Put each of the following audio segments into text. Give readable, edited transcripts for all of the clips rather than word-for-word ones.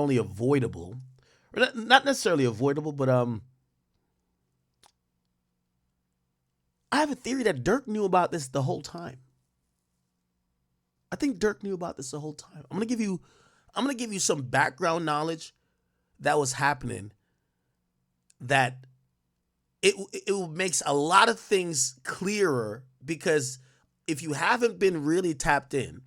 only avoidable, or not necessarily avoidable, but I have a theory that Durk knew about this the whole time. I think Durk knew about this the whole time. I'm gonna give you some background knowledge that was happening that it makes a lot of things clearer, because if you haven't been really tapped in,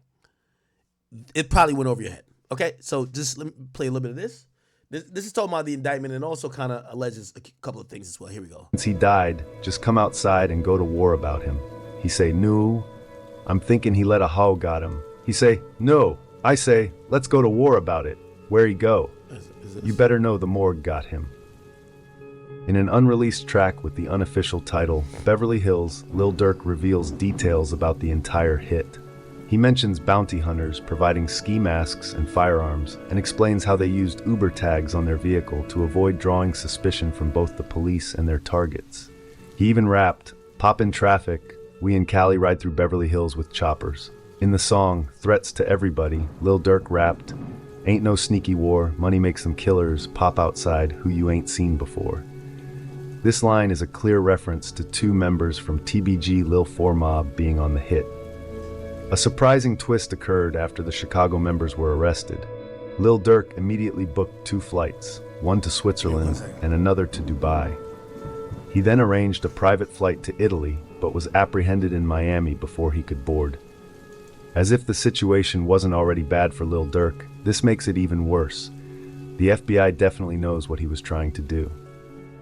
it probably went over your head. Okay, so just let me play a little bit of this. This is talking about the indictment and also kind of alleges a couple of things as well. Here we go. Since he died, just come outside and go to war about him. He say, no, I'm thinking he let a how got him. He say, no, I say, let's go to war about it. Where he go? You better know the morgue got him. In an unreleased track with the unofficial title, Beverly Hills, Lil Durk reveals details about the entire hit. He mentions bounty hunters providing ski masks and firearms, and explains how they used Uber tags on their vehicle to avoid drawing suspicion from both the police and their targets. He even rapped, "Pop in traffic, we in Cali ride through Beverly Hills with choppers." In the song, Threats to Everybody, Lil Durk rapped, "Ain't no sneaky war, money makes them killers, pop outside who you ain't seen before." This line is a clear reference to two members from TBG Lil 4 Mob being on the hit. A surprising twist occurred after the Chicago members were arrested. Lil Durk immediately booked 2 flights, one to Switzerland and another to Dubai. He then arranged a private flight to Italy, but was apprehended in Miami before he could board. As if the situation wasn't already bad for Lil Durk, this makes it even worse. The FBI definitely knows what he was trying to do.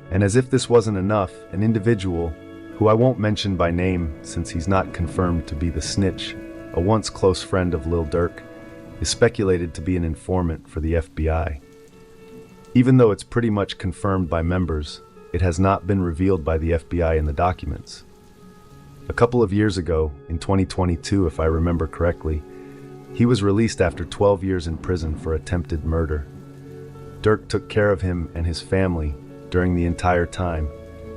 And as if this wasn't enough, an individual, who I won't mention by name since he's not confirmed to be the snitch, a once close friend of Lil Durk, is speculated to be an informant for the FBI. Even though it's pretty much confirmed by members, it has not been revealed by the FBI in the documents. A couple of years ago, in 2022 if I remember correctly, he was released after 12 years in prison for attempted murder. Durk took care of him and his family during the entire time,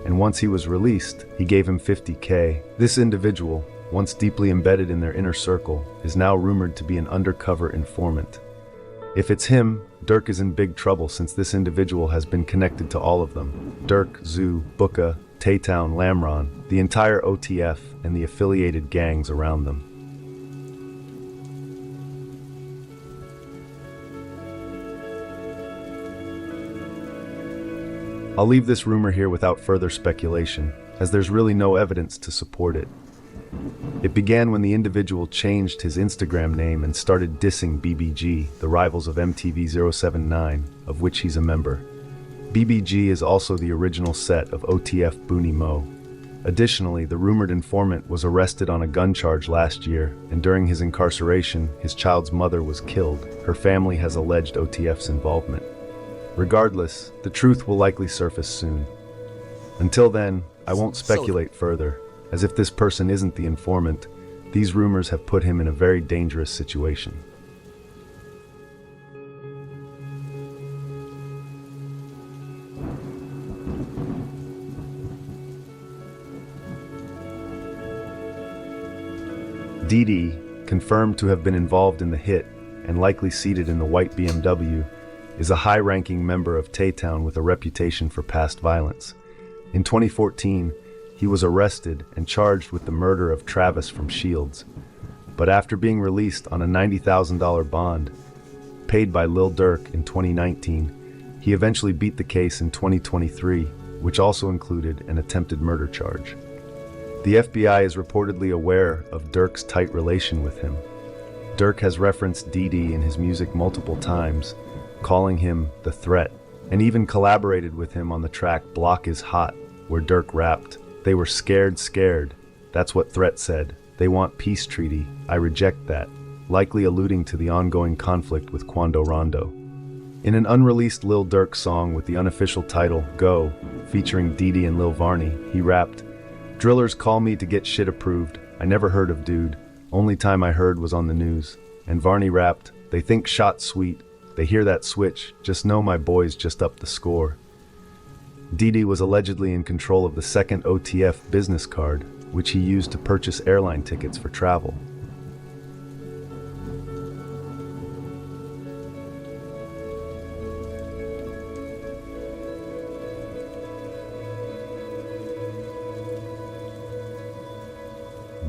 and once he was released, he gave him $50K. This individual, once deeply embedded in their inner circle, is now rumored to be an undercover informant. If it's him, Durk is in big trouble since this individual has been connected to all of them: Durk, Zoo, Booka, Taytown, Lamron, the entire OTF, and the affiliated gangs around them. I'll leave this rumor here without further speculation, as there's really no evidence to support it. It began when the individual changed his Instagram name and started dissing BBG, the rivals of MTV 079, of which he's a member. BBG is also the original set of OTF Booney Mo. Additionally, the rumored informant was arrested on a gun charge last year, and during his incarceration, his child's mother was killed. Her family has alleged OTF's involvement. Regardless, the truth will likely surface soon. Until then, I won't speculate further, as if this person isn't the informant, these rumors have put him in a very dangerous situation. Dee, confirmed to have been involved in the hit and likely seated in the white BMW, is a high-ranking member of Taytown with a reputation for past violence. In 2014, he was arrested and charged with the murder of Travis from Shields. But after being released on a $90,000 bond, paid by Lil Durk in 2019, he eventually beat the case in 2023, which also included an attempted murder charge. The FBI is reportedly aware of Durk's tight relation with him. Durk has referenced Dee in his music multiple times, calling him the threat, and even collaborated with him on the track Block is Hot, where Durk rapped, "They were scared. That's what Threat said. They want peace treaty. I reject that," likely alluding to the ongoing conflict with Quando Rondo. In an unreleased Lil Durk song with the unofficial title Go, featuring Dee and Lil Varney, he rapped, "Drillers call me to get shit approved. I never heard of dude. Only time I heard was on the news." And Varney rapped, "They think shot sweet. They hear that switch, just know my boys just upped the score." Dee was allegedly in control of the second OTF business card, which he used to purchase airline tickets for travel.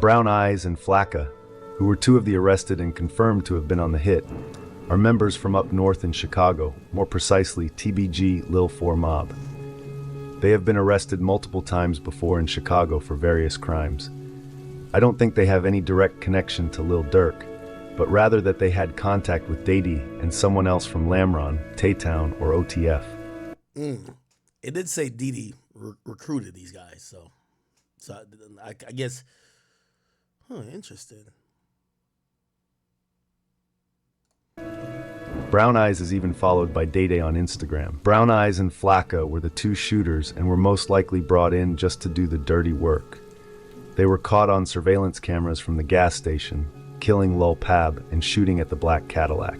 Brown Eyes and Flacca, who were two of the arrested and confirmed to have been on the hit, are members from up north in Chicago, more precisely TBG Lil 4 Mob. They have been arrested multiple times before in Chicago for various crimes. I don't think they have any direct connection to Lil Durk, but rather that they had contact with Dady and someone else from Lamron, Taytown, or OTF. It did say Didi recruited these guys, so I guess, interesting. Brown Eyes is even followed by Day on Instagram. Brown Eyes and Flacca were the two shooters and were most likely brought in just to do the dirty work. They were caught on surveillance cameras from the gas station, killing Lil Pab and shooting at the black Cadillac.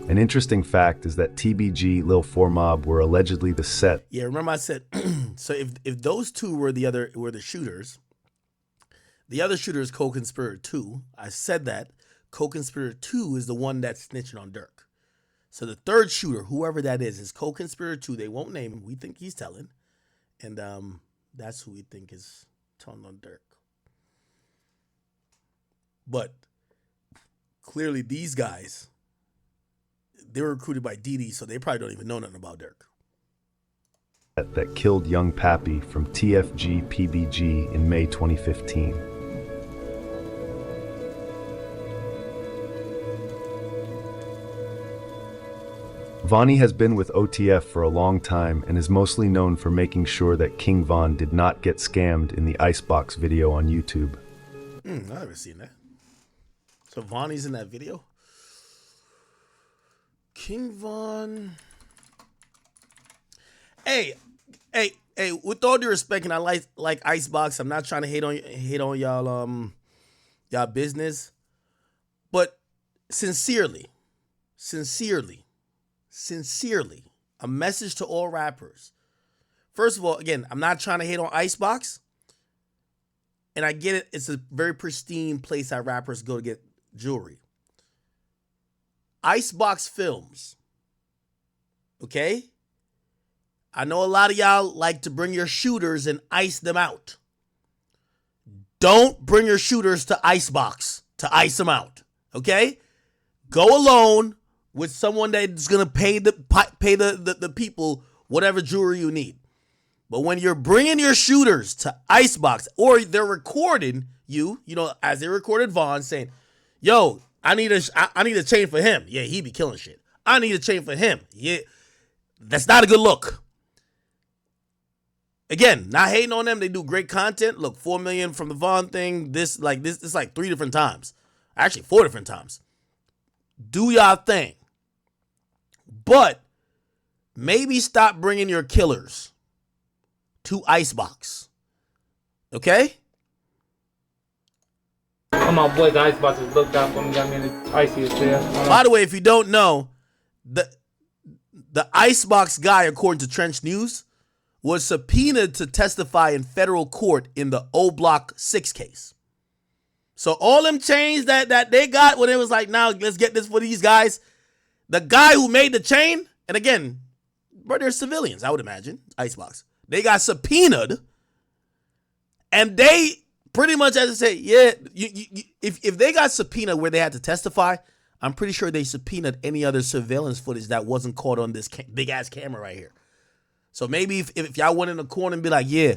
An interesting fact is that TBG Lil 4 Mob were allegedly the set. Yeah, remember I said, so if those two were the shooters, the other shooter is co-conspirator 2. I said that co-conspirator 2 is the one that's snitching on Durk. So the third shooter, whoever that is co-conspirator 2. They won't name him. We think he's telling. And that's who we think is telling on Durk. But clearly these guys, they were recruited by Didi, so they probably don't even know nothing about Durk. That killed young Pappy from TFG PBG in May 2015. Vonnie has been with OTF for a long time and is mostly known for making sure that King Von did not get scammed in the Icebox video on YouTube. I haven't seen that. So Vonnie's in that video? King Von. Hey, with all due respect, and I like Icebox, I'm not trying to hate on y'all business. But sincerely, a message to all rappers. First of all, again, I'm not trying to hate on Icebox. And I get it, it's a very pristine place that rappers go to get jewelry. Icebox Films. Okay? I know a lot of y'all like to bring your shooters and ice them out. Don't bring your shooters to Icebox to ice them out. Okay? Go alone with someone that's gonna pay the people whatever jewelry you need. But when you're bringing your shooters to Icebox, or they're recording you know, as they recorded Vaughn saying, "Yo, I need a chain for him." Yeah, he be killing shit. I need a chain for him. Yeah, that's not a good look. Again, not hating on them. They do great content. Look, 4 million from the Vaughn thing. This it's like 3 different times. Actually, 4 different times. Do y'all thing. But maybe stop bringing your killers to Icebox. Okay? My boy, the Icebox is looked out for me. Got me in the iciest chair. By the way, if you don't know, the Icebox guy, according to Trench News, was subpoenaed to testify in federal court in the O Block 6 case. So all them chains that they got when it was like, now let's get this for these guys. The guy who made the chain, and again, but they're civilians, I would imagine, Icebox. They got subpoenaed, and they pretty much had to say, yeah, if they got subpoenaed where they had to testify, I'm pretty sure they subpoenaed any other surveillance footage that wasn't caught on this big-ass camera right here. So maybe if y'all went in the corner and be like, yeah,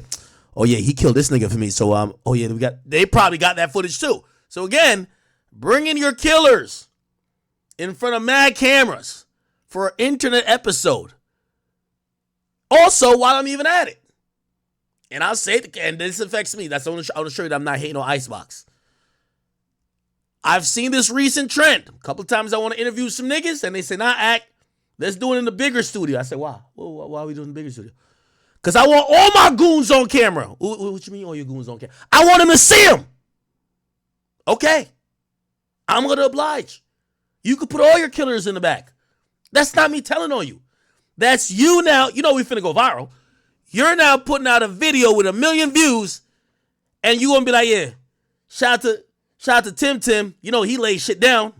oh yeah, he killed this nigga for me, so oh yeah, they probably got that footage too. So again, bring in your killers in front of mad cameras for an internet episode. Also, while I'm even at it, and I'll say it, and this affects me. I want to show you that I'm not hating on Icebox. I've seen this recent trend. A couple of times I want to interview some niggas, and they say, nah, act. Let's do it in the bigger studio. I said, why? Why are we doing the bigger studio? Because I want all my goons on camera. What you mean all your goons on camera? I want them to see them. Okay. I'm going to oblige. You could put all your killers in the back. That's not me telling on you. That's you now. You know we finna go viral. You're now putting out a video with 1 million views, and you gonna be like, yeah, shout out to Tim. You know he laid shit down.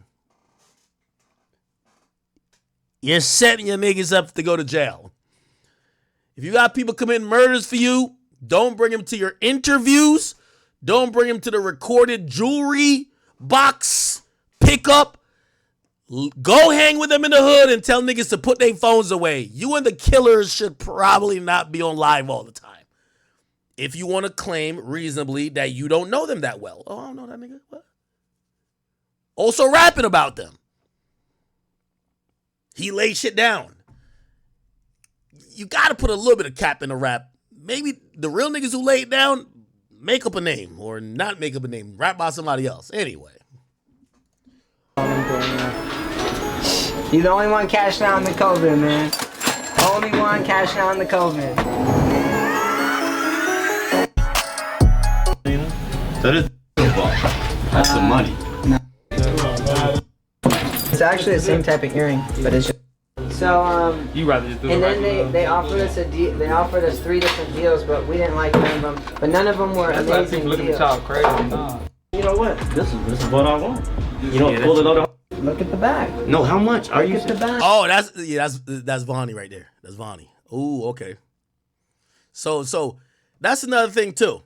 You're setting your niggas up to go to jail. If you got people committing murders for you, don't bring them to your interviews. Don't bring him to the recorded jewelry box pickup. Go hang with them in the hood and tell niggas to put their phones away. You and the killers should probably not be on live all the time. If you want to claim reasonably that you don't know them that well. Oh, I don't know that nigga. What? Also rapping about them. He laid shit down. You got to put a little bit of cap in the rap. Maybe the real niggas who laid down, make up a name or not make up a name. Rap about somebody else. Anyway. You're the only one cashing out on the COVID, man. Only one cashing out on the COVID. That is that's the money. No. It's actually the same type of earring, but it's just... So, You rather just do and it then they offered us they offered us 3 different deals, but we didn't like none of them. But none of them were That's why amazing people look at the deals. child crazy. Nah. You know what? This is what I want. You know, pull it out. Look at the back. No, how much are Look you? at the back. Oh, that's Vonnie right there. That's Vonnie. Ooh, okay. So that's another thing too.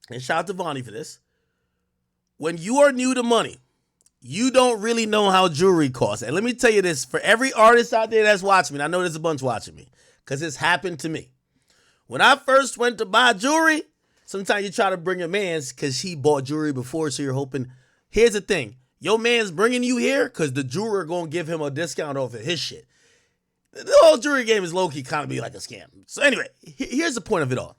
And shout out to Vonnie for this. When you are new to money, you don't really know how jewelry costs. And let me tell you this, for every artist out there that's watching me, and I know there's a bunch watching me, because it's happened to me. When I first went to buy jewelry, sometimes you try to bring a man's because he bought jewelry before, so you're hoping. Here's the thing. Your man's bringing you here because the jeweler going to give him a discount off of his shit. The whole jewelry game is low-key kind of be like a scam. So anyway, here's the point of it all.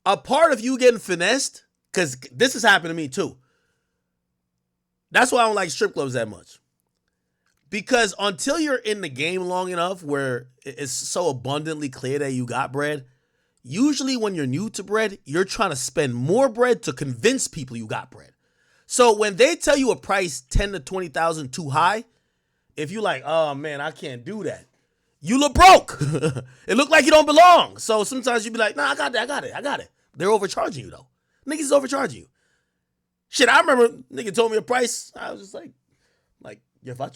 A part of you getting finessed, because this has happened to me too. That's why I don't like strip clubs that much. Because until you're in the game long enough where it's so abundantly clear that you got bread, usually when you're new to bread, you're trying to spend more bread to convince people you got bread. So when they tell you a price 10 to 20,000 too high, if you like, oh man, I can't do that, you look broke. It look like you don't belong. So sometimes you be like, nah, I got it. They're overcharging you though. Niggas is overcharging you. Shit, I remember nigga told me a price. I was just like, if I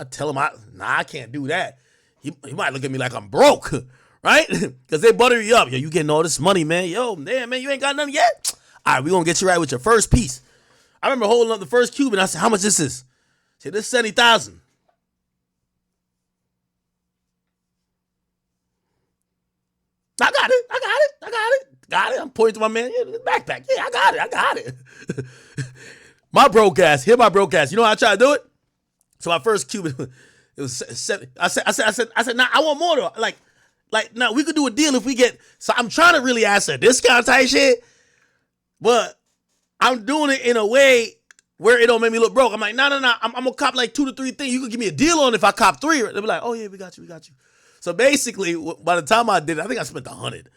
tell him I can't do that, he might look at me like I'm broke, right? Because they butter you up. Yo, you getting all this money, man. Yo, damn, man, you ain't got nothing yet? All right, we gonna get you right with your first piece. I remember holding up the first Cuban. I said, how much this is? I said, this is 70,000. I got it. I'm pointing to my man. Yeah, the backpack. Yeah, I got it. My broke ass. Hear my broke ass. You know how I try to do it? So my first Cuban, it was 70. I said, nah, I want more though. Like, nah, we could do a deal if we get. So I'm trying to really ask a discount type shit, but I'm doing it in a way where it don't make me look broke. I'm like, no. I'm gonna cop like 2 to 3 things. You could give me a deal on if I cop 3. They'll be like, oh yeah, we got you. So basically, by the time I did it, I think I spent 100.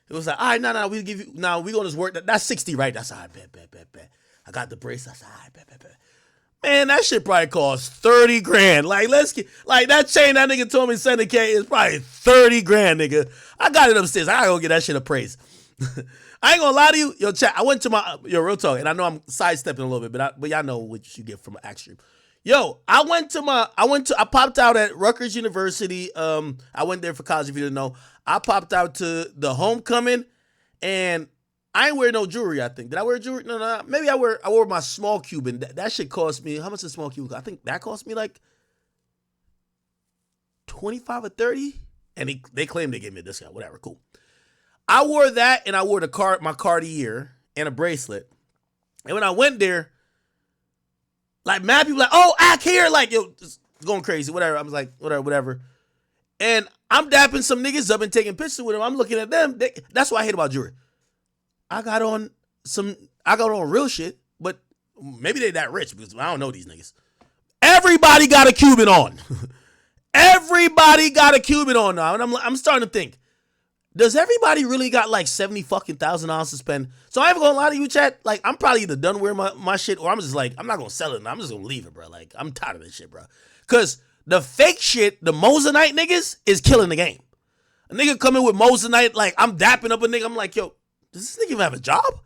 It was like, all right, no, we'll give you. Now we gonna just work. That's 60, right? That's all right. Bet. I got the brace. That's all right. Bet. Man, that shit probably cost 30 grand. Like, let's get that chain that nigga told me $70K is probably 30 grand, nigga. I got it upstairs. I gotta go get that shit appraised. I ain't gonna lie to you, yo, chat. I went to my real talk, and I know I'm sidestepping a little bit, but y'all know what you get from an act stream. Yo, I popped out at Rutgers University. I went there for college, if you didn't know. I popped out to the homecoming, and I ain't wear no jewelry, I think. Did I wear jewelry? No. Maybe I wore my small Cuban. That shit cost me, how much is small Cuban? I think that cost me like 25 or 30. And they claimed they gave me a discount. Whatever, cool. I wore that, and I wore my Cartier and a bracelet. And when I went there, like, mad people like, oh, act here, like, yo, just going crazy, whatever. I was like, whatever. And I'm dapping some niggas up and taking pictures with them. I'm looking at them. That's what I hate about jewelry. I got on real shit, but maybe they that rich because I don't know these niggas. Everybody got a Cuban on. Everybody got a Cuban on now. And I'm starting to think, does everybody really got like $70,000 to spend? So I ain't gonna lie to you, chat. Like, I'm probably either done wearing my shit, or I'm just like, I'm not gonna sell it. I'm just gonna leave it, bro. Like, I'm tired of this shit, bro. Cause the fake shit, the Moissanite niggas, is killing the game. A nigga coming with Moissanite, like, I'm dapping up a nigga. I'm like, yo, does this nigga even have a job?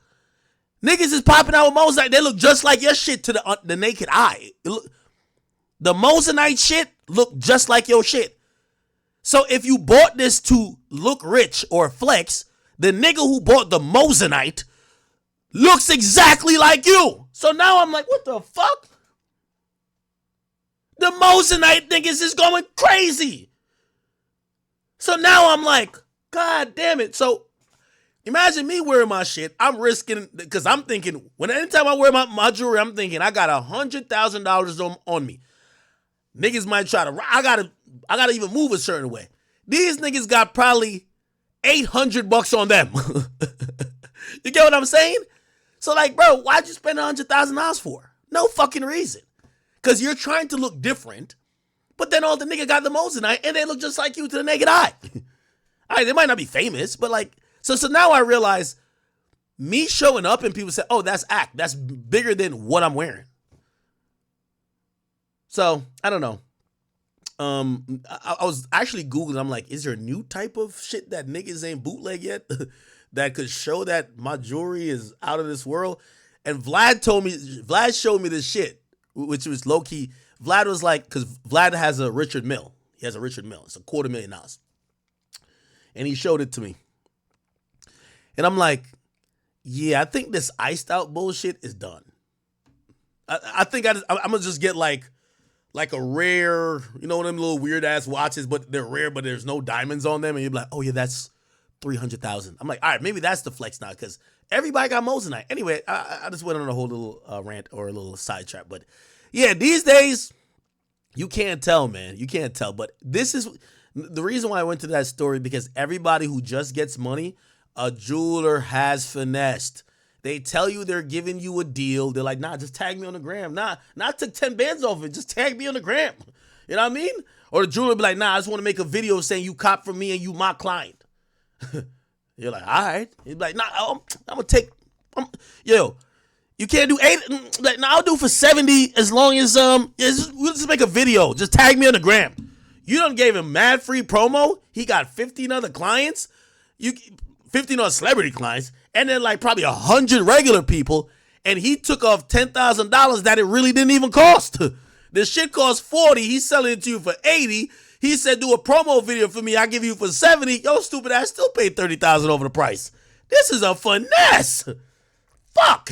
Niggas is popping out with Moissanite. They look just like your shit to the naked eye. The Moissanite shit look just like your shit. So if you bought this to look rich or flex, the nigga who bought the Moissanite looks exactly like you. So now I'm like, what the fuck? The Moissanite niggas is going crazy. So now I'm like, God damn it. So imagine me wearing my shit. I'm risking, because I'm thinking, anytime I wear my jewelry, I'm thinking I got $100,000 on me. Niggas might try to, I gotta even move a certain way. These niggas got probably $800 on them. You get what I'm saying? So like, bro, why'd you spend $100,000 for? No fucking reason. Because you're trying to look different, but then all the nigga got the Moissanite and they look just like you to the naked eye. All right, they might not be famous, but like, so now I realize me showing up and people say, oh, that's act. That's bigger than what I'm wearing. So I don't know. I was actually Googling. I'm like, is there a new type of shit that niggas ain't bootleg yet that could show that my jewelry is out of this world? And Vlad showed me this shit, which was low key. Vlad was like, because Vlad has a Richard Mille. He has a Richard Mille. It's $250,000. And he showed it to me. And I'm like, yeah, I think this iced out bullshit is done. I think I'm going to just get like a rare, you know, them little weird ass watches, but they're rare, but there's no diamonds on them. And you're like, oh yeah, that's $300,000. I'm like, all right, maybe that's the flex now, because everybody got Moissanite. Anyway, I just went on a whole little rant or a little sidetrack. But yeah, these days, you can't tell, man. You can't tell. But this is the reason why I went to that story, because everybody who just gets money, a jeweler has finessed. They tell you they're giving you a deal. They're like, nah, just tag me on the gram. Nah, I took 10 bands off it. Just tag me on the gram. You know what I mean? Or the jeweler be like, nah, I just want to make a video saying you cop from me and you my client. You're like, all right. He's like, nah, I'm going to take, yo, you can't do 8. Like, nah, I'll do for 70 as long as, we'll just make a video. Just tag me on the gram. You done gave him mad free promo. He got 15 other clients. 15 other celebrity clients. And then like probably 100 regular people. And he took off $10,000 that it really didn't even cost. This shit cost 40. He's selling it to you for 80. He said, do a promo video for me. I give you for 70. Yo, stupid ass still paid 30,000 over the price. This is a finesse. Fuck.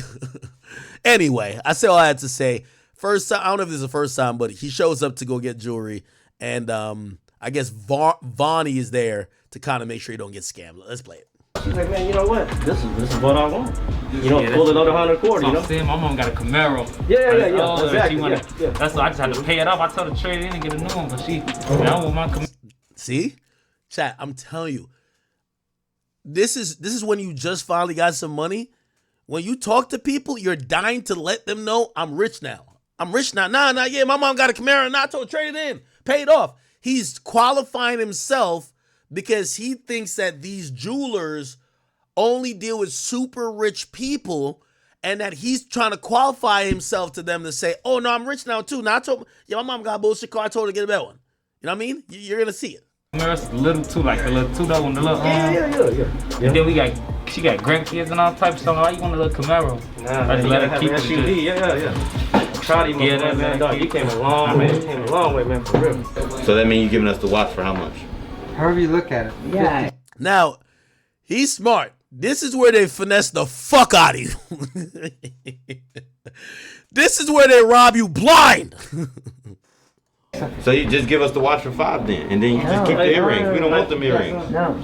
Anyway, I said all I had to say. First time, I don't know if this is the first time, but he shows up to go get jewelry. And I guess Vonnie is there to kind of make sure you don't get scammed. Let's play it. She's like, man, you know what? This is what I want. You know, pull another 140, you know? I'm saying my mom got a Camaro. Yeah. Exactly. Yeah. That's why I just had to pay it off. I told her to trade it in and get a new one, but I don't want my Camaro. See? Chat, I'm telling you. This is when you just finally got some money. When you talk to people, you're dying to let them know I'm rich now. I'm rich now. Nah, yeah, my mom got a Camaro. Nah, I told her trade it in. Paid off. He's qualifying himself because he thinks that these jewelers only deal with super rich people, and that he's trying to qualify himself to them to say, oh, no, I'm rich now, too. Now, I told my mom got a bullshit car. I told her to get a better one. You know what I mean? You're going to see it. It's a little too, like the little $2 one, the little, Yeah. And then she got grandkids and all types, so why you want a little Camaro? Nah, I just let her keep it. SUV. Yeah. Proud of you, man. Dog, you came a long way. You came a long way, man, for real. So that means you're giving us the watch for how much? However you look at it. Yeah. Now, he's smart. This is where they finesse the fuck out of you. This is where they rob you blind. So you just give us the watch for $5 then, and then you just keep the earrings. We don't want them earrings. No.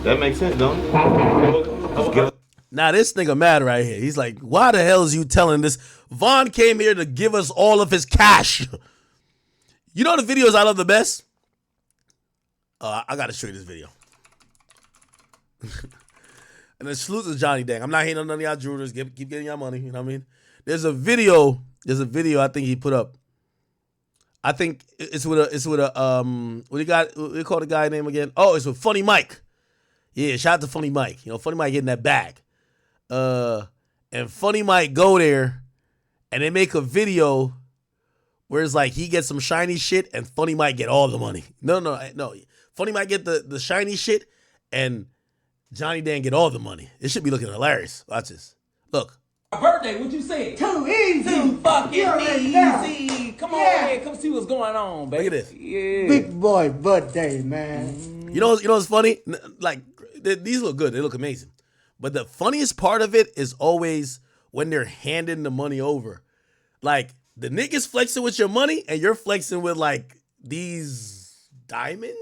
That makes sense, don't it? Just give us. Now this nigga mad right here. He's like, why the hell is you telling this? Vaughn came here to give us all of his cash. You know the videos I love the best? I gotta show you this video. And then salute to Johnny Dang. I'm not hating on none of y'all jewelers. Keep getting y'all money. You know what I mean? There's a video I think he put up. I think it's with a what do you call the guy name again? Oh, it's with Funny Mike. Yeah, shout out to Funny Mike. You know, Funny Mike getting that bag. And Funny Mike go there and they make a video where it's like he gets some shiny shit and Funny Mike get all the money. No. Funny Mike get the shiny shit and Johnny Dan get all the money. It should be looking hilarious. Watch this. Look. My birthday, what you say? Too easy. Too fucking Yeah. easy. Come on, man. Come see what's going on, baby. Look at this. Yeah. Big boy birthday, man. You know what's funny? Like, these look good. They look amazing. But the funniest part of it is always when they're handing the money over. Like, the niggas flexing with your money and you're flexing with like these diamonds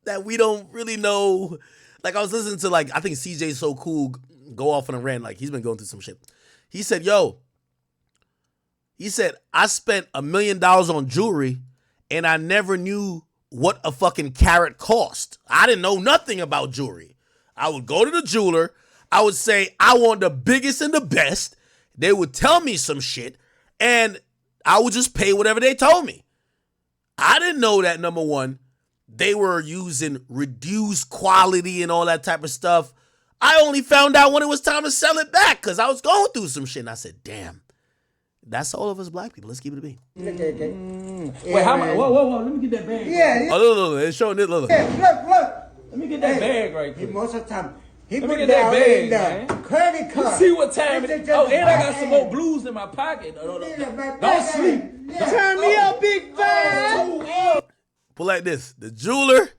that we don't really know. Like, I was listening to like, I think CJ So Cool go off on a rant. Like, he's been going through some shit. He said, I spent $1 million on jewelry and I never knew what a fucking carat cost. I didn't know nothing about jewelry. I would go to the jeweler. I would say, I want the biggest and the best. They would tell me some shit and I would just pay whatever they told me. I didn't know that, number one, they were using reduced quality and all that type of stuff. I only found out when it was time to sell it back because I was going through some shit. And I said, damn, that's all of us black people. Let's keep it a beat. Wait, how much? Whoa, let me get that bag. Yeah. Oh, look, it's showing it. Look. Yeah, look. Let me get that bag right quick. Most of the time, he Let me put get that down bag, in the man. credit You card. see what time it is? Oh, and I got some more blue. blues in my pocket. Don't Don't sleep. Turn me up, big fan. But like this, the jeweler,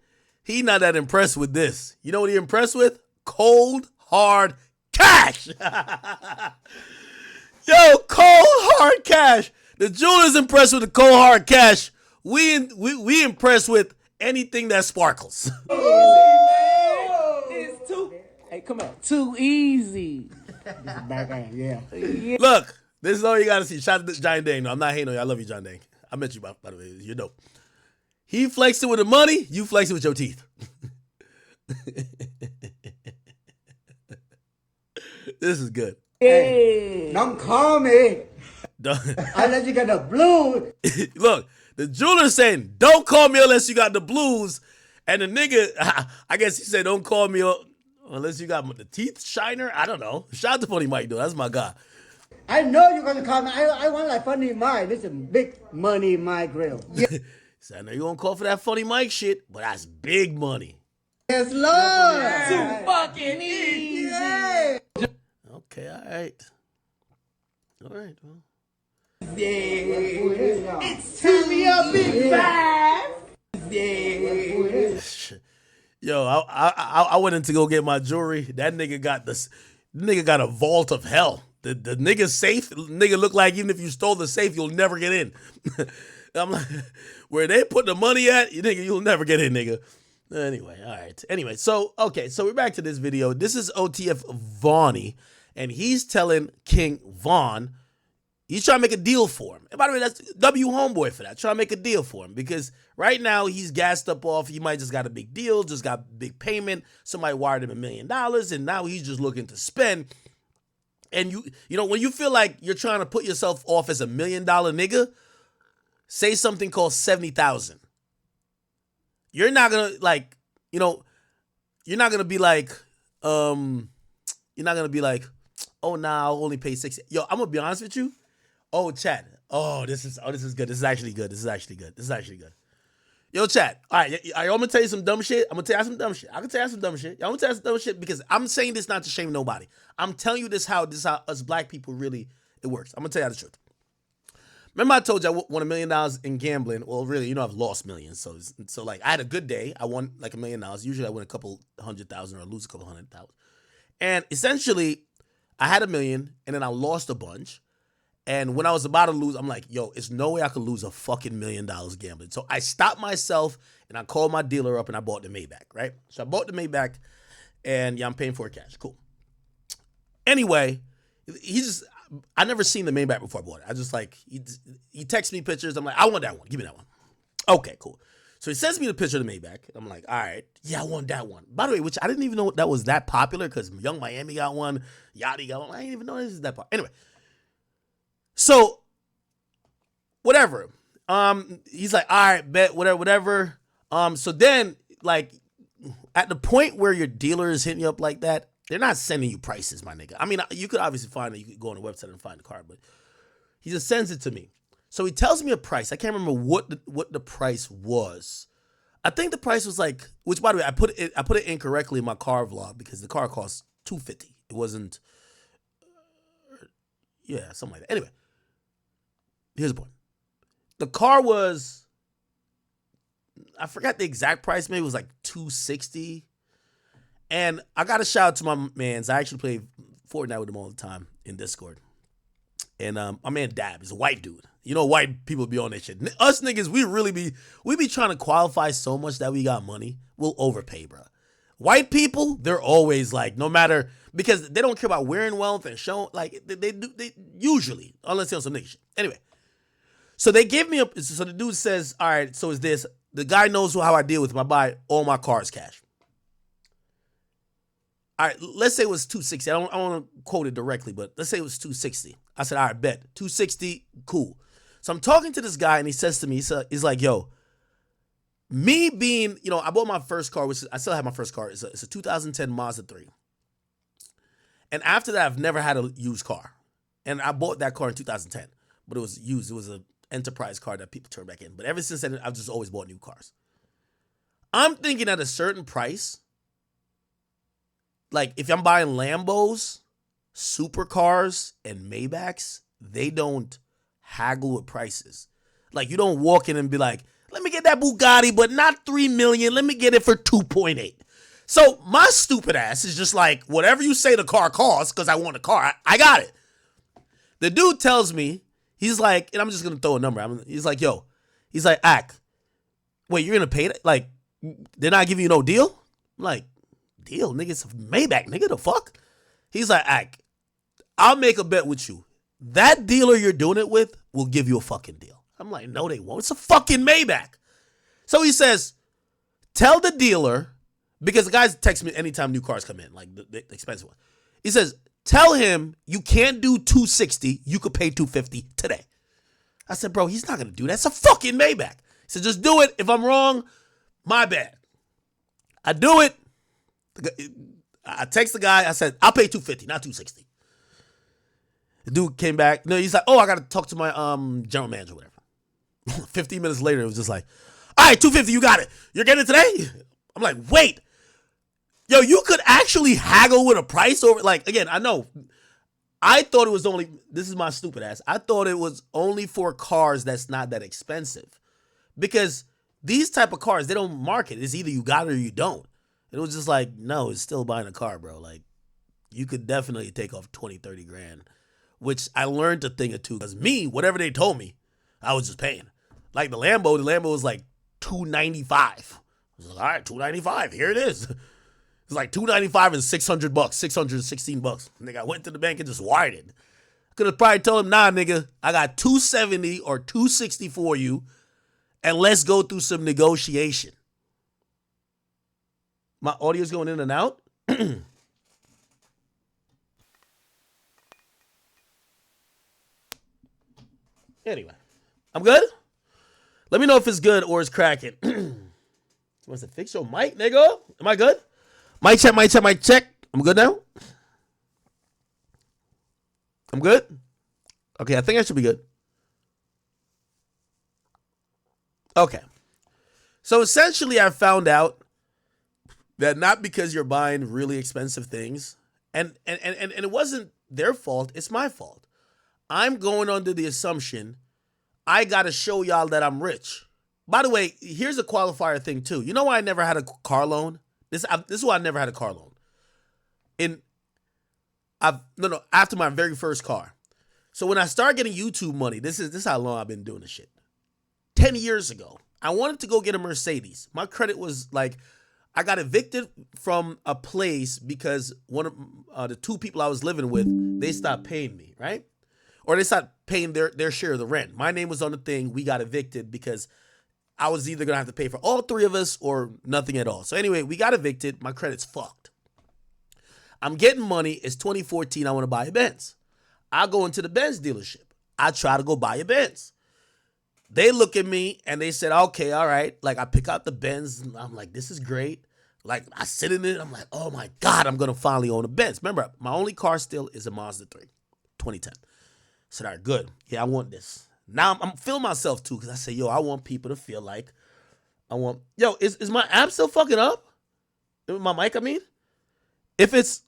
he not that impressed with this. You know what he impressed with? Cold, hard cash. Yo, cold, hard cash. The jeweler's impressed with the cold, hard cash. We impressed with anything that sparkles. It's too. Hey, come on. Too easy. Yeah. Look, this is all you gotta see. Shout out to John Dang. No, I'm not hating on you. I love you, John Dang. I met you, by the way. You're dope. He flexing with the money, you flexing with your teeth. This is good. Hey, don't call me. Unless you got the blue. Look, the jeweler's saying, don't call me unless you got the blues. And the nigga, I guess he said, don't call me unless you got the teeth shiner. I don't know. Shout out to Funny Mike, though. That's my guy. I know you're going to call me. I want like Funny Mike. This is big money in my grill. Yeah. So I know you're going to call for that Funny Mike shit, but that's big money. Yes, Lord. Too fucking easy. Yeah. Okay, all right. All right, well. It's turn me up, big five. Yo, I went in to go get my jewelry. That nigga got a vault of hell. The nigga safe, nigga look like even if you stole the safe, you'll never get in. I'm like, where they put the money at, nigga, you'll never get in, nigga. Anyway, all right. Anyway, so we're back to this video. This is OTF Vonnie, and he's telling King Von, he's trying to make a deal for him. And by the way, that's W Homeboy for that. Trying to make a deal for him because right now he's gassed up off. He might just got a big deal, just got big payment. Somebody wired him $1 million, and now he's just looking to spend. And you know, when you feel like you're trying to put yourself off as $1 million nigga, say something called 70,000. You're not gonna like, you know, you're not gonna be like, oh nah, I'll only pay 60. Yo, I'm gonna be honest with you. Oh, chat. This is good. This is actually good. Yo, chat. All right, I'm gonna tell you some dumb shit. I can tell you some dumb shit. I'm gonna tell you some dumb shit because I'm saying this not to shame nobody. I'm telling you this how us black people really it works. I'm gonna tell you the truth. Remember I told you I won $1 million in gambling. Well, really, you know, I've lost millions. So like I had a good day. I won like $1 million. Usually I win a couple 100,000 or I lose a couple 100,000. And essentially I had $1 million and then I lost a bunch. And when I was about to lose, I'm like, yo, it's no way I could lose a fucking $1 million gambling. So I stopped myself and I called my dealer up and I bought the Maybach, right? So I bought the Maybach and yeah, I'm paying for it cash. Cool. Anyway, I never seen the Maybach before I bought it. I just like, he texts me pictures. I'm like, I want that one. Give me that one. Okay, cool. So he sends me the picture of the Maybach. I'm like, all right, yeah, I want that one. By the way, which I didn't even know that was that popular because Young Miami got one, Yachty got one. I didn't even know this is that popular. Anyway, so whatever. He's like, all right, bet, whatever. So then, like, at the point where your dealer is hitting you up like that, they're not sending you prices, my nigga. I mean, you could obviously find it. You could go on the website and find the car, but he just sends it to me. So he tells me a price. I can't remember what the price was. I think the price was like, which by the way, I put it incorrectly in my car vlog because the car cost $250. It wasn't, yeah, something like that. Anyway, here's the point. The car was, I forgot the exact price. Maybe it was like $260. And I got a shout out to my mans. I actually play Fortnite with him all the time in Discord. And my man Dab is a white dude. You know, white people be on that shit. Us niggas, we be trying to qualify so much that we got money. We'll overpay, bro. White people, they're always like, no matter, because they don't care about wearing wealth and showing, like, they usually, unless they're on some nigga shit. Anyway, so they give me so the dude says, all right, so is this, the guy knows how I deal with him. I buy all my cars cash. All right, let's say it was 260. I don't want to quote it directly, but let's say it was 260. I said, all right, bet. 260, cool. So I'm talking to this guy, and he says to me, he's like, yo, me being, you know, I bought my first car, which is, I still have my first car. It's a 2010 Mazda 3. And after that, I've never had a used car. And I bought that car in 2010, but it was used. It was an Enterprise car that people turn back in. But ever since then, I've just always bought new cars. I'm thinking at a certain price, like if I'm buying Lambos, supercars, and Maybachs, they don't haggle with prices. Like you don't walk in and be like, let me get that Bugatti, but not $3 million. Let me get it for 2.8. So my stupid ass is just like, whatever you say the car costs, because I want a car, I got it. The dude tells me, he's like, and I'm just going to throw a number. He's like, yo, he's like, wait, you're going to pay that? Like, they're not giving you no deal? I'm like, deal, nigga, it's a Maybach, nigga, the fuck? He's like, I'll make a bet with you. That dealer you're doing it with will give you a fucking deal. I'm like, no, they won't. It's a fucking Maybach. So he says, tell the dealer, because the guys text me anytime new cars come in, like the expensive one. He says, tell him you can't do 260, you could pay 250 today. I said, bro, he's not going to do that. It's a fucking Maybach. He said, just do it. If I'm wrong, my bad. I do it. I text the guy. I said, I'll pay 250, not 260. The dude came back. No, he's like, oh, I got to talk to my general manager or whatever. 15 minutes later, it was just like, all right, 250, you got it. You're getting it today? I'm like, wait. Yo, you could actually haggle with a price over, like, again, I know. I thought it was only, this is my stupid ass, I thought it was only for cars that's not that expensive. Because these type of cars, they don't market. It's either you got it or you don't. It was just like, no, it's still buying a car, bro. Like, you could definitely take off 20, 30 grand. Which I learned a thing or two. Because me, whatever they told me, I was just paying. Like the Lambo was like $295. I was like, all right, $295, here it is. It's like $295 and $600, $616. Nigga, I went to the bank and just wired it. I could have probably told him, nah, nigga, I got $270 or $260 for you, and let's go through some negotiation. My audio's going in and out. Anyway, I'm good? Let me know if it's good or it's cracking. Wants to fix your mic, nigga? Am I good? Mic check, mic check, mic check. I'm good now? I'm good? Okay, I think I should be good. Okay. So essentially, I found out that not because you're buying really expensive things, and it wasn't their fault, it's my fault. I'm going under the assumption I got to show y'all that I'm rich. By the way, here's a qualifier thing too. You know why I never had a car loan? This is why I never had a car loan. After my very first car. So when I started getting YouTube money, this is how long I've been doing this shit. 10 years ago, I wanted to go get a Mercedes. My credit was like, I got evicted from a place because one of the two people I was living with, they stopped paying me, right? Or they stopped paying their share of the rent. My name was on the thing. We got evicted because I was either going to have to pay for all three of us or nothing at all. So anyway, we got evicted. My credit's fucked. I'm getting money. It's 2014. I want to buy a Benz. I go into the Benz dealership. I try to go buy a Benz. They look at me and they said, okay, all right. Like I pick out the Benz. And I'm like, this is great. Like I sit in it. I'm like, oh my God, I'm going to finally own a Benz. Remember, my only car still is a Mazda 3, 2010. I said, all right, good. Yeah, I want this. Now I'm feeling myself too because I say, yo, I want people to feel like yo, is my app still fucking up? My mic, I mean? If it's,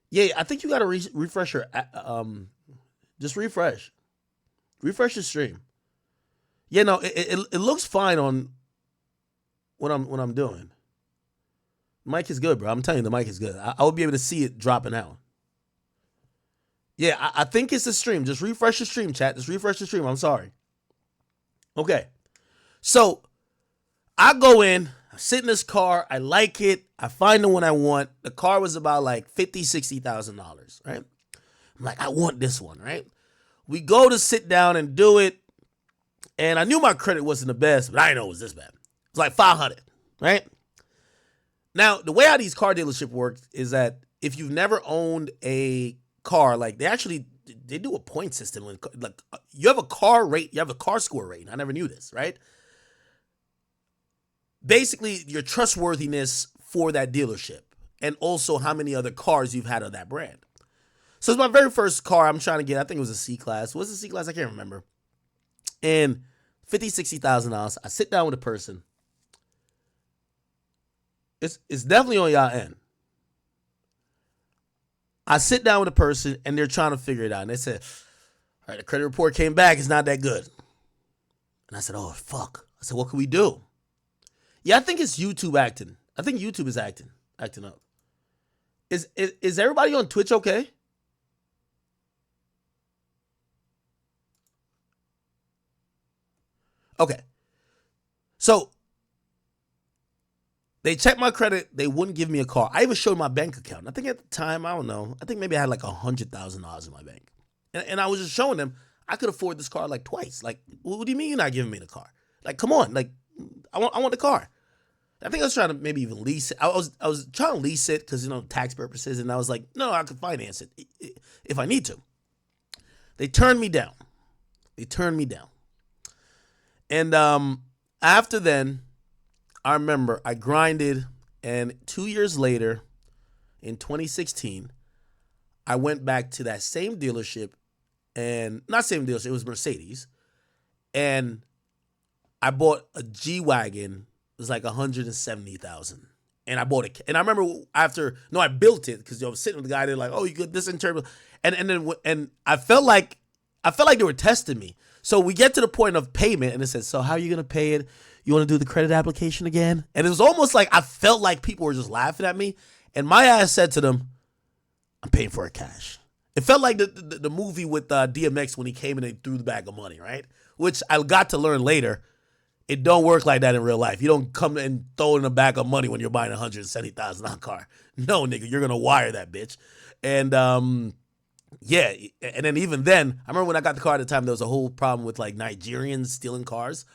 yeah, I think you got to refresh your, just refresh. Refresh the stream. Yeah, no, it looks fine on what I'm doing. Mic is good, bro. I'm telling you, the mic is good. I will be able to see it dropping out. Yeah, I think it's the stream. Just refresh the stream, chat. Just refresh the stream. I'm sorry. Okay. So I go in, I sit in this car, I like it, I find the one I want. The car was about like $50,000, $60,000, right? I'm like, I want this one, right? We go to sit down and do it, and I knew my credit wasn't the best, but I didn't know it was this bad. It was like 500, right? Now, the way how these car dealership works is that if you've never owned a car, like they do a point system. Like you have a car rate, you have a car score rating. I never knew this, right? Basically, your trustworthiness for that dealership and also how many other cars you've had of that brand. So it's my very first car I'm trying to get. I think it was a C-Class. What's the C-Class? I can't remember. And $50,000, $60,000. I sit down with a person. It's definitely on y'all end. I sit down with a person and they're trying to figure it out. And they said, all right, the credit report came back. It's not that good. And I said, oh, fuck. I said, what can we do? Yeah, I think it's YouTube acting. I think YouTube is acting up. Is everybody on Twitch okay? Okay. So they checked my credit. They wouldn't give me a car. I even showed my bank account. I think at the time, I don't know. I think maybe I had like $100,000 in my bank. And I was just showing them I could afford this car like twice. Like, what do you mean you're not giving me the car? Like, come on. Like, I want the car. I think I was trying to maybe even lease it. I was trying to lease it because, tax purposes. And I was like, no, I could finance it if I need to. They turned me down. And after then, I remember I grinded, and 2 years later, in 2016, I went back to that same dealership, and not same dealership, it was Mercedes, and I bought a G-Wagon. It was like $170,000, and I bought it. And I remember I built it because I was sitting with the guy. They're like, "Oh, you got this internal," and I felt like they were testing me. So we get to the point of payment, and it says, "So how are you gonna pay it? You want to do the credit application again?" And it was almost like I felt like people were just laughing at me. And my ass said to them, "I'm paying for it cash." It felt like the movie with DMX when he came in and threw the bag of money, right? Which I got to learn later. It don't work like that in real life. You don't come and throw in a bag of money when you're buying a $170,000 car. No, nigga, you're gonna wire that bitch. And yeah, and then even then, I remember when I got the car at the time, there was a whole problem with like Nigerians stealing cars.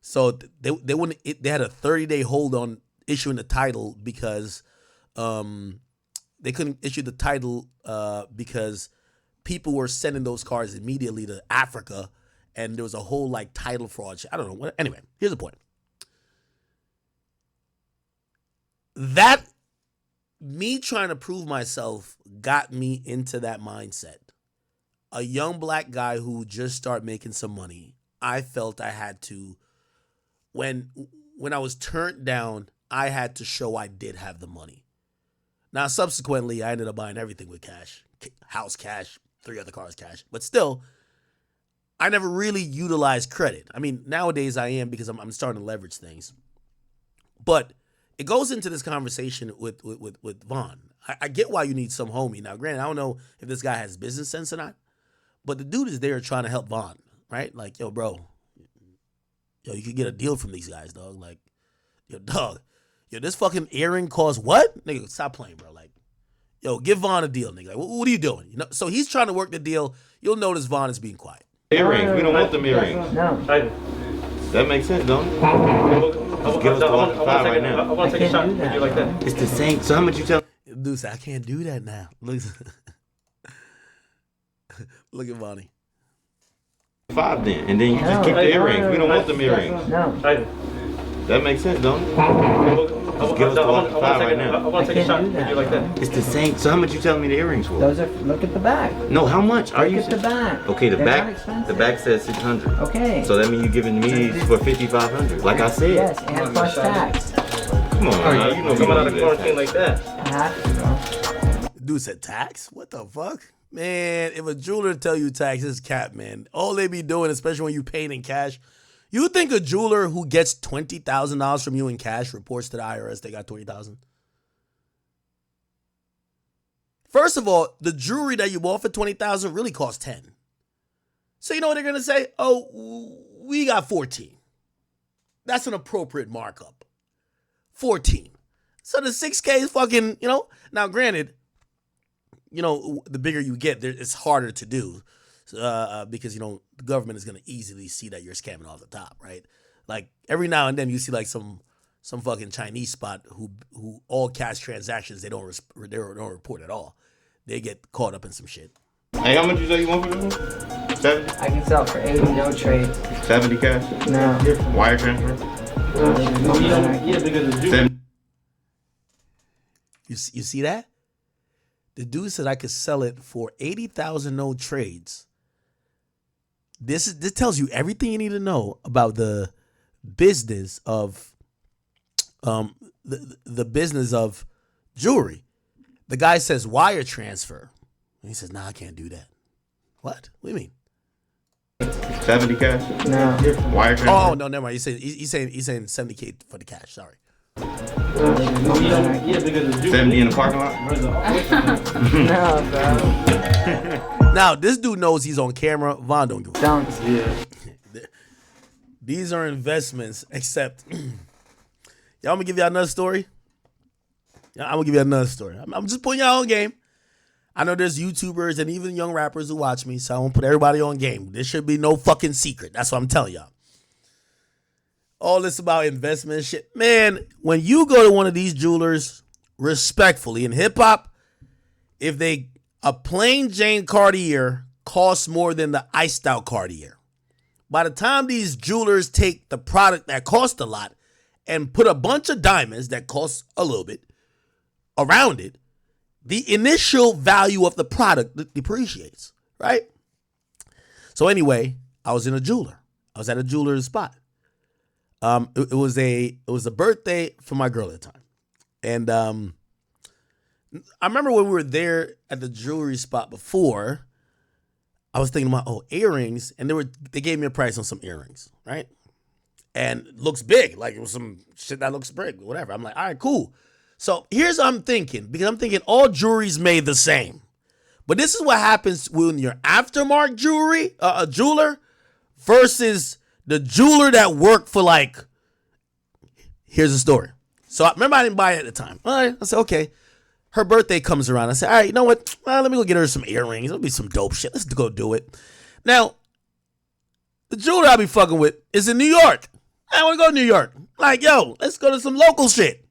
So they wouldn't. They had a 30-day hold on issuing the title because they couldn't issue the title because people were sending those cars immediately to Africa, and there was a whole like title fraud. I don't know. Anyway, here's the point. That me trying to prove myself got me into that mindset. A young black guy who just started making some money. I felt I had to. When I was turned down, I had to show I did have the money. Now, subsequently, I ended up buying everything with cash. House cash, 3 other cars cash. But still, I never really utilized credit. I mean, nowadays I am because I'm starting to leverage things. But it goes into this conversation with Vaughn. I get why you need some homie. Now, granted, I don't know if this guy has business sense or not. But the dude is there trying to help Vaughn, right? Like, yo, bro. Yo, you could get a deal from these guys, dog. Like, yo, dog. Yo, this fucking earring costs what? Nigga, stop playing, bro. Like, yo, give Vaughn a deal, nigga. Like, what are you doing? So he's trying to work the deal. You'll notice Vaughn is being quiet. Earrings. We don't want them earrings. No. That makes sense, don't it? Just give us the 1 to 5 right now. I want to take a shot with you like that. It's the same. So how much you tell? Dude said, I can't do that now. Look at Vonnie. 5 then, and then you just keep the earrings. We don't want them earrings. No. That makes sense, don't it? Just give us the 1 to 5 right now. I want to take a shot with you like that. It's the same. So how much you telling me the earrings for? Those are. Look at the back. No, how much are you? Look at the back. Okay, the They're not back. expensive. The back says 600. Okay. So that means you giving me these for 5,500. Like I said. Yes, and plus tax. Come on, man. You know Coming out of quarantine like that. I have to, bro. Dude said tax? What the fuck? Man, if a jeweler tell you taxes, cap, man. All they be doing, especially when you paying in cash. You think a jeweler who gets $20,000 from you in cash reports to the IRS they got $20,000? First of all, the jewelry that you bought for $20,000 really costs $10,000. So you know what they're gonna say? Oh, we got $14,000. That's an appropriate markup. $14,000. So the $6,000 is fucking, you know. Now, granted, you know, the bigger you get, it's harder to do because, you know, the government is going to easily see that you're scamming off the top, right? Like, every now and then you see, like, some fucking Chinese spot who all cash transactions, they don't report at all. They get caught up in some shit. Hey, how much you say you want for this? 70? I can sell for 80, no trade. 70 cash? No. Wire transfer? Yeah, because it's 70. You see that? The dude said I could sell it for 80,000 no trades. This tells you everything you need to know about the business of the business of jewelry. The guy says wire transfer. And he says, "Nah, I can't do that." What? What do you mean? 70 cash? No. Wire transfer? Oh no, never mind. He's saying $70K for the cash. Sorry. Yeah, because it's 70 in the parking lot? No, bro. Now this dude knows he's on camera. Von don't do it. Don't. Yeah. These are investments, except y'all gonna give y'all another story. I'm gonna give you another story. I'm just putting y'all on game. I know there's YouTubers and even young rappers who watch me, so I won't put everybody on game. There should be no fucking secret. That's what I'm telling y'all. All this about investment shit. Man, when you go to one of these jewelers, respectfully, in hip hop, if a plain Jane Cartier costs more than the iced out Cartier, by the time these jewelers take the product that cost a lot and put a bunch of diamonds that cost a little bit around it, the initial value of the product depreciates, right? So anyway, I was in a jeweler. I was at a jeweler's spot. It was a birthday for my girl at the time. And I remember when we were there at the jewelry spot before, I was thinking about, earrings, and they gave me a price on some earrings, right? And it looks big, like it was some shit that looks big, whatever. I'm like, all right, cool. So here's what I'm thinking, because I'm thinking all jewelry's made the same. But this is what happens when you're aftermarket jewelry, a jeweler, versus the jeweler that worked for here's the story. So I remember I didn't buy it at the time. All right, I said, okay. Her birthday comes around. I said, all right, you know what? Well, let me go get her some earrings. It'll be some dope shit. Let's go do it. Now, the jeweler I'll be fucking with is in New York. I want to go to New York. Like, yo, let's go to some local shit.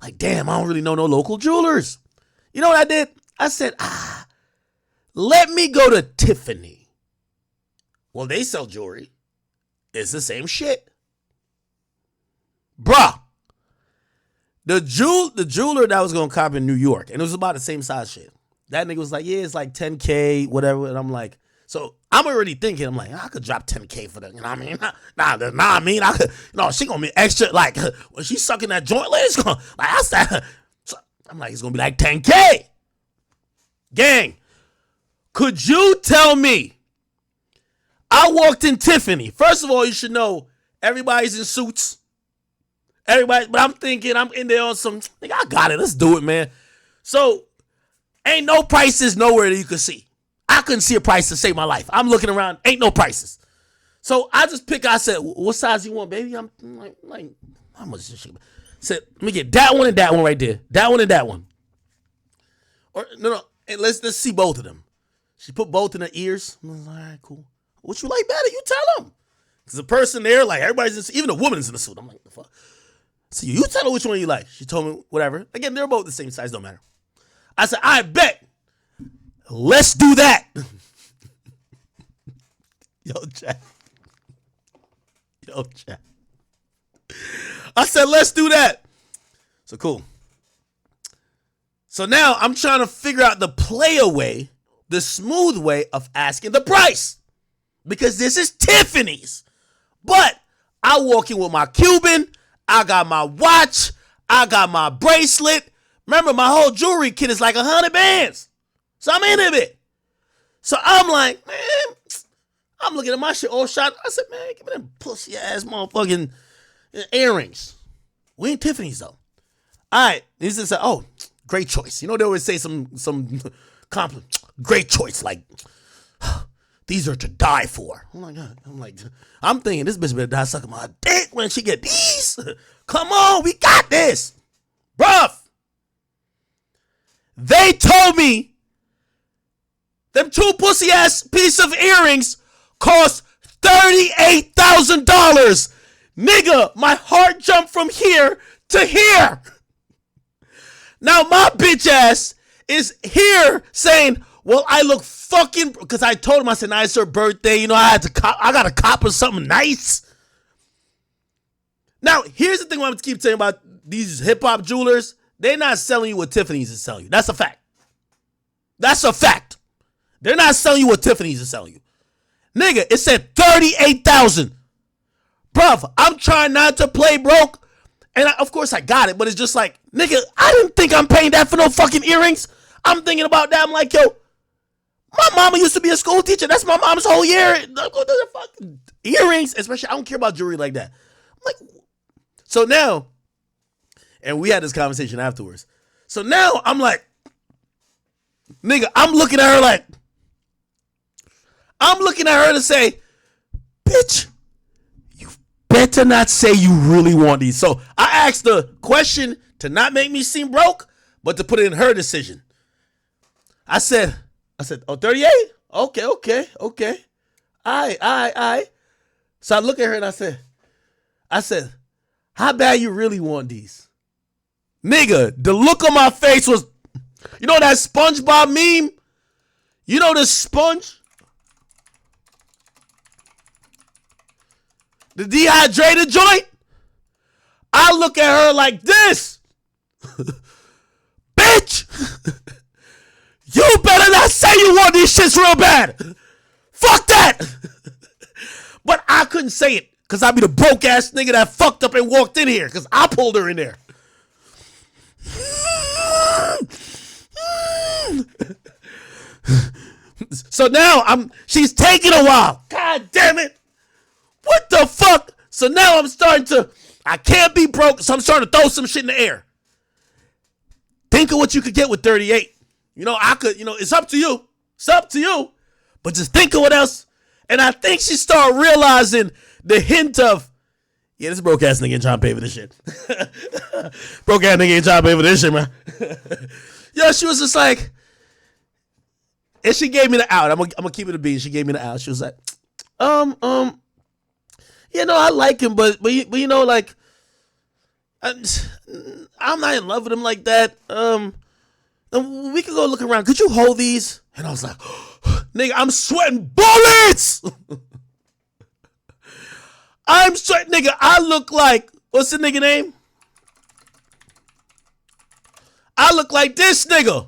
Like, damn, I don't really know no local jewelers. You know what I did? I said, let me go to Tiffany. Well, they sell jewelry. It's the same shit. Bruh. The jeweler that was going to cop in New York, and it was about the same size shit. That nigga was like, yeah, it's like $10K, whatever. And I'm like, so I'm already thinking, I'm like, I could drop $10K for that. You know what I mean? I could, she going to be extra, like, when she's sucking that joint, it's going to, like, that's that. So I'm like, it's going to be like $10K. Gang, could you tell me? I walked in Tiffany. First of all, you should know everybody's in suits. Everybody, but I'm thinking I'm in there on some, nigga, I got it. Let's do it, man. So, ain't no prices nowhere that you can see. I couldn't see a price to save my life. I'm looking around, ain't no prices. So I just I said, what size you want, baby? I'm like, how much is this shit? Said, let me get that one and that one right there. That one and that one. Or no, and let's see both of them. She put both in her ears. I was like, all right, cool. What you like better? You tell them. Because the person there, like everybody's even the woman's in the suit. I'm like, the fuck? So you tell her which one you like. She told me whatever. Again, they're both the same size, don't matter. I said, I bet. Let's do that. Yo, chat. I said, let's do that. So cool. So now I'm trying to figure out the way, the smooth way of asking the price. Because this is Tiffany's. But I walk in with my Cuban. I got my watch. I got my bracelet. Remember, my whole jewelry kit is like 100 bands. So I'm in it. So I'm like, man, I'm looking at my shit all shot. I said, man, give me them pussy ass motherfucking earrings. We ain't Tiffany's though. All right, he just said, oh, great choice. You know, they always say some compliment. Great choice, like, these are to die for. Oh my God. I'm thinking this bitch better die sucking my dick when she get these. Come on, we got this. Bruh. They told me them 2 pussy ass piece of earrings cost $38,000. Nigga, my heart jumped from here to here. Now my bitch ass is here saying, well, I look fucking, because I told him, I said, nah, it's her birthday. You know, I got to cop her something nice. Now, here's the thing I'm going to keep saying about these hip-hop jewelers. They're not selling you what Tiffany's is selling you. That's a fact. That's a fact. They're not selling you what Tiffany's is selling you. Nigga, it said $38,000. Bruv, I'm trying not to play broke. And of course I got it, but it's just like, nigga, I didn't think I'm paying that for no fucking earrings. I'm thinking about that. I'm like, yo, my mama used to be a school teacher. That's my mom's whole year. Fucking earrings, especially, I don't care about jewelry like that. I'm like, so now, and we had this conversation afterwards. So now I'm like, nigga, I'm looking at her to say, bitch, you better not say you really want these. So I asked the question to not make me seem broke, but to put it in her decision. I said, oh, 38? Okay. All right. So I look at her and I said, how bad you really want these? Nigga, the look on my face was, you know that SpongeBob meme? You know the sponge? The dehydrated joint? I look at her like this. Bitch! You better not say you want these shits real bad. Fuck that! But I couldn't say it because I'd be the broke ass nigga that fucked up and walked in here because I pulled her in there. So now she's taking a while. God damn it. What the fuck? So now I can't be broke, so I'm starting to throw some shit in the air. Think of what you could get with 38. You know, it's up to you. It's up to you. But just think of what else. And I think she started realizing the hint of, yeah, this broke ass nigga ain't trying to pay for this shit. Broke ass nigga ain't trying to pay for this shit, man. Yo, she was just like, and she gave me the out. I'm gonna keep it a beat. She gave me the out. She was like, you know, I like him, but you know, like, I'm not in love with him like that. We could go look around. Could you hold these? And I was like, nigga, I'm sweating bullets. I'm sweating, nigga. I look like, what's the nigga name? I look like this nigga.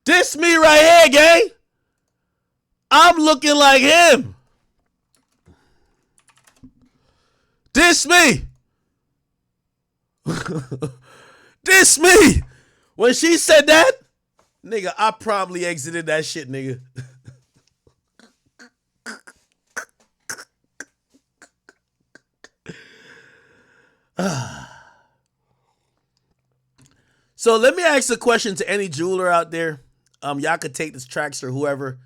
This me right here, gang. I'm looking like him. This me. This me. When she said that, nigga, I probably exited that shit, nigga. So let me ask a question to any jeweler out there. Y'all could take this tracks or whoever.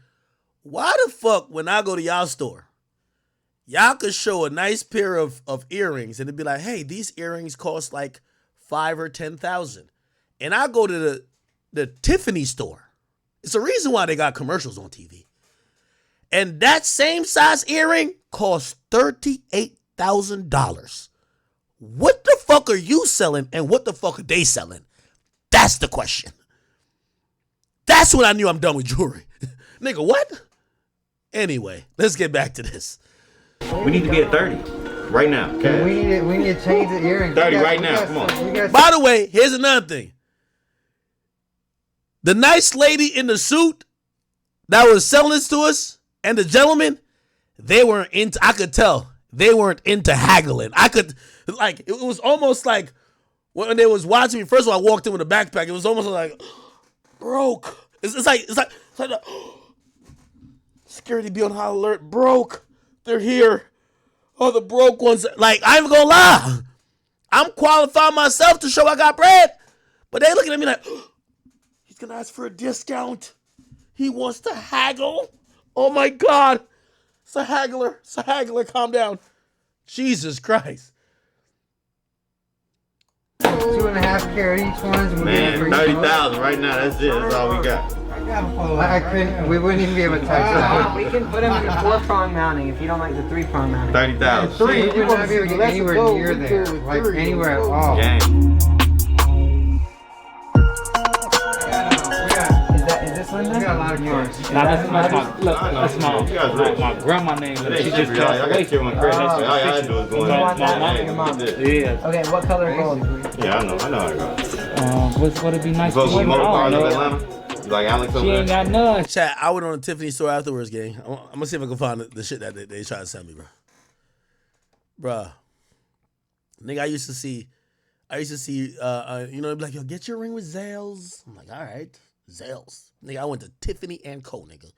Why the fuck, when I go to y'all store, y'all could show a nice pair of earrings and it'd be like, hey, these earrings cost like $5,000 or $10,000. And I go to the Tiffany store. It's a reason why they got commercials on TV. And that same size earring costs $38,000. What the fuck are you selling and what the fuck are they selling? That's the question. That's when I knew I'm done with jewelry. Nigga, what? Anyway, let's get back to this. We need to be at 30 right now. Okay? We need to change the earrings. 30 right now. Come on. By the way, here's another thing. The nice lady in the suit that was selling this to us and the gentleman, they weren't into, I could tell, they weren't into haggling. It was almost like when they was watching me, first of all, I walked in with a backpack. It was almost like, broke. It's like Security be on high alert. Broke. They're here. Oh, the broke ones. Like, I ain't even gonna lie. I'm qualifying myself to show I got bread. But they looking at me like, he's gonna ask for a discount. He wants to haggle. Oh my God. It's a haggler. It's a haggler. Calm down. Jesus Christ. 2.5 carat each ones. Man, 30,000 right now. That's it. That's all we got. I couldn't. We wouldn't even be able to touch it. We can put them in the 4-prong mounting if you don't like the 3-prong mounting. 30,000. We would not be able to get anywhere near there, like anywhere at all. Gang. Is this Linda? We got a lot of cars. Nah, that's my grandma name. She just passed away. All y'all do is go in. Yeah. Okay, what color gold? Yeah, I know how to go. What's gonna be nice to Folks with women? motor cars I of don't know. Atlanta. You like Alex over She ain't there? got none. Chat, I went on a Tiffany store afterwards, gang. I'm gonna see if I can find the shit that they try to sell me, bro. Bruh. Nigga, I used to see, you know, be like, yo, get your ring with Zales. I'm like, all right, Zales. Nigga, I went to Tiffany Co, nigga.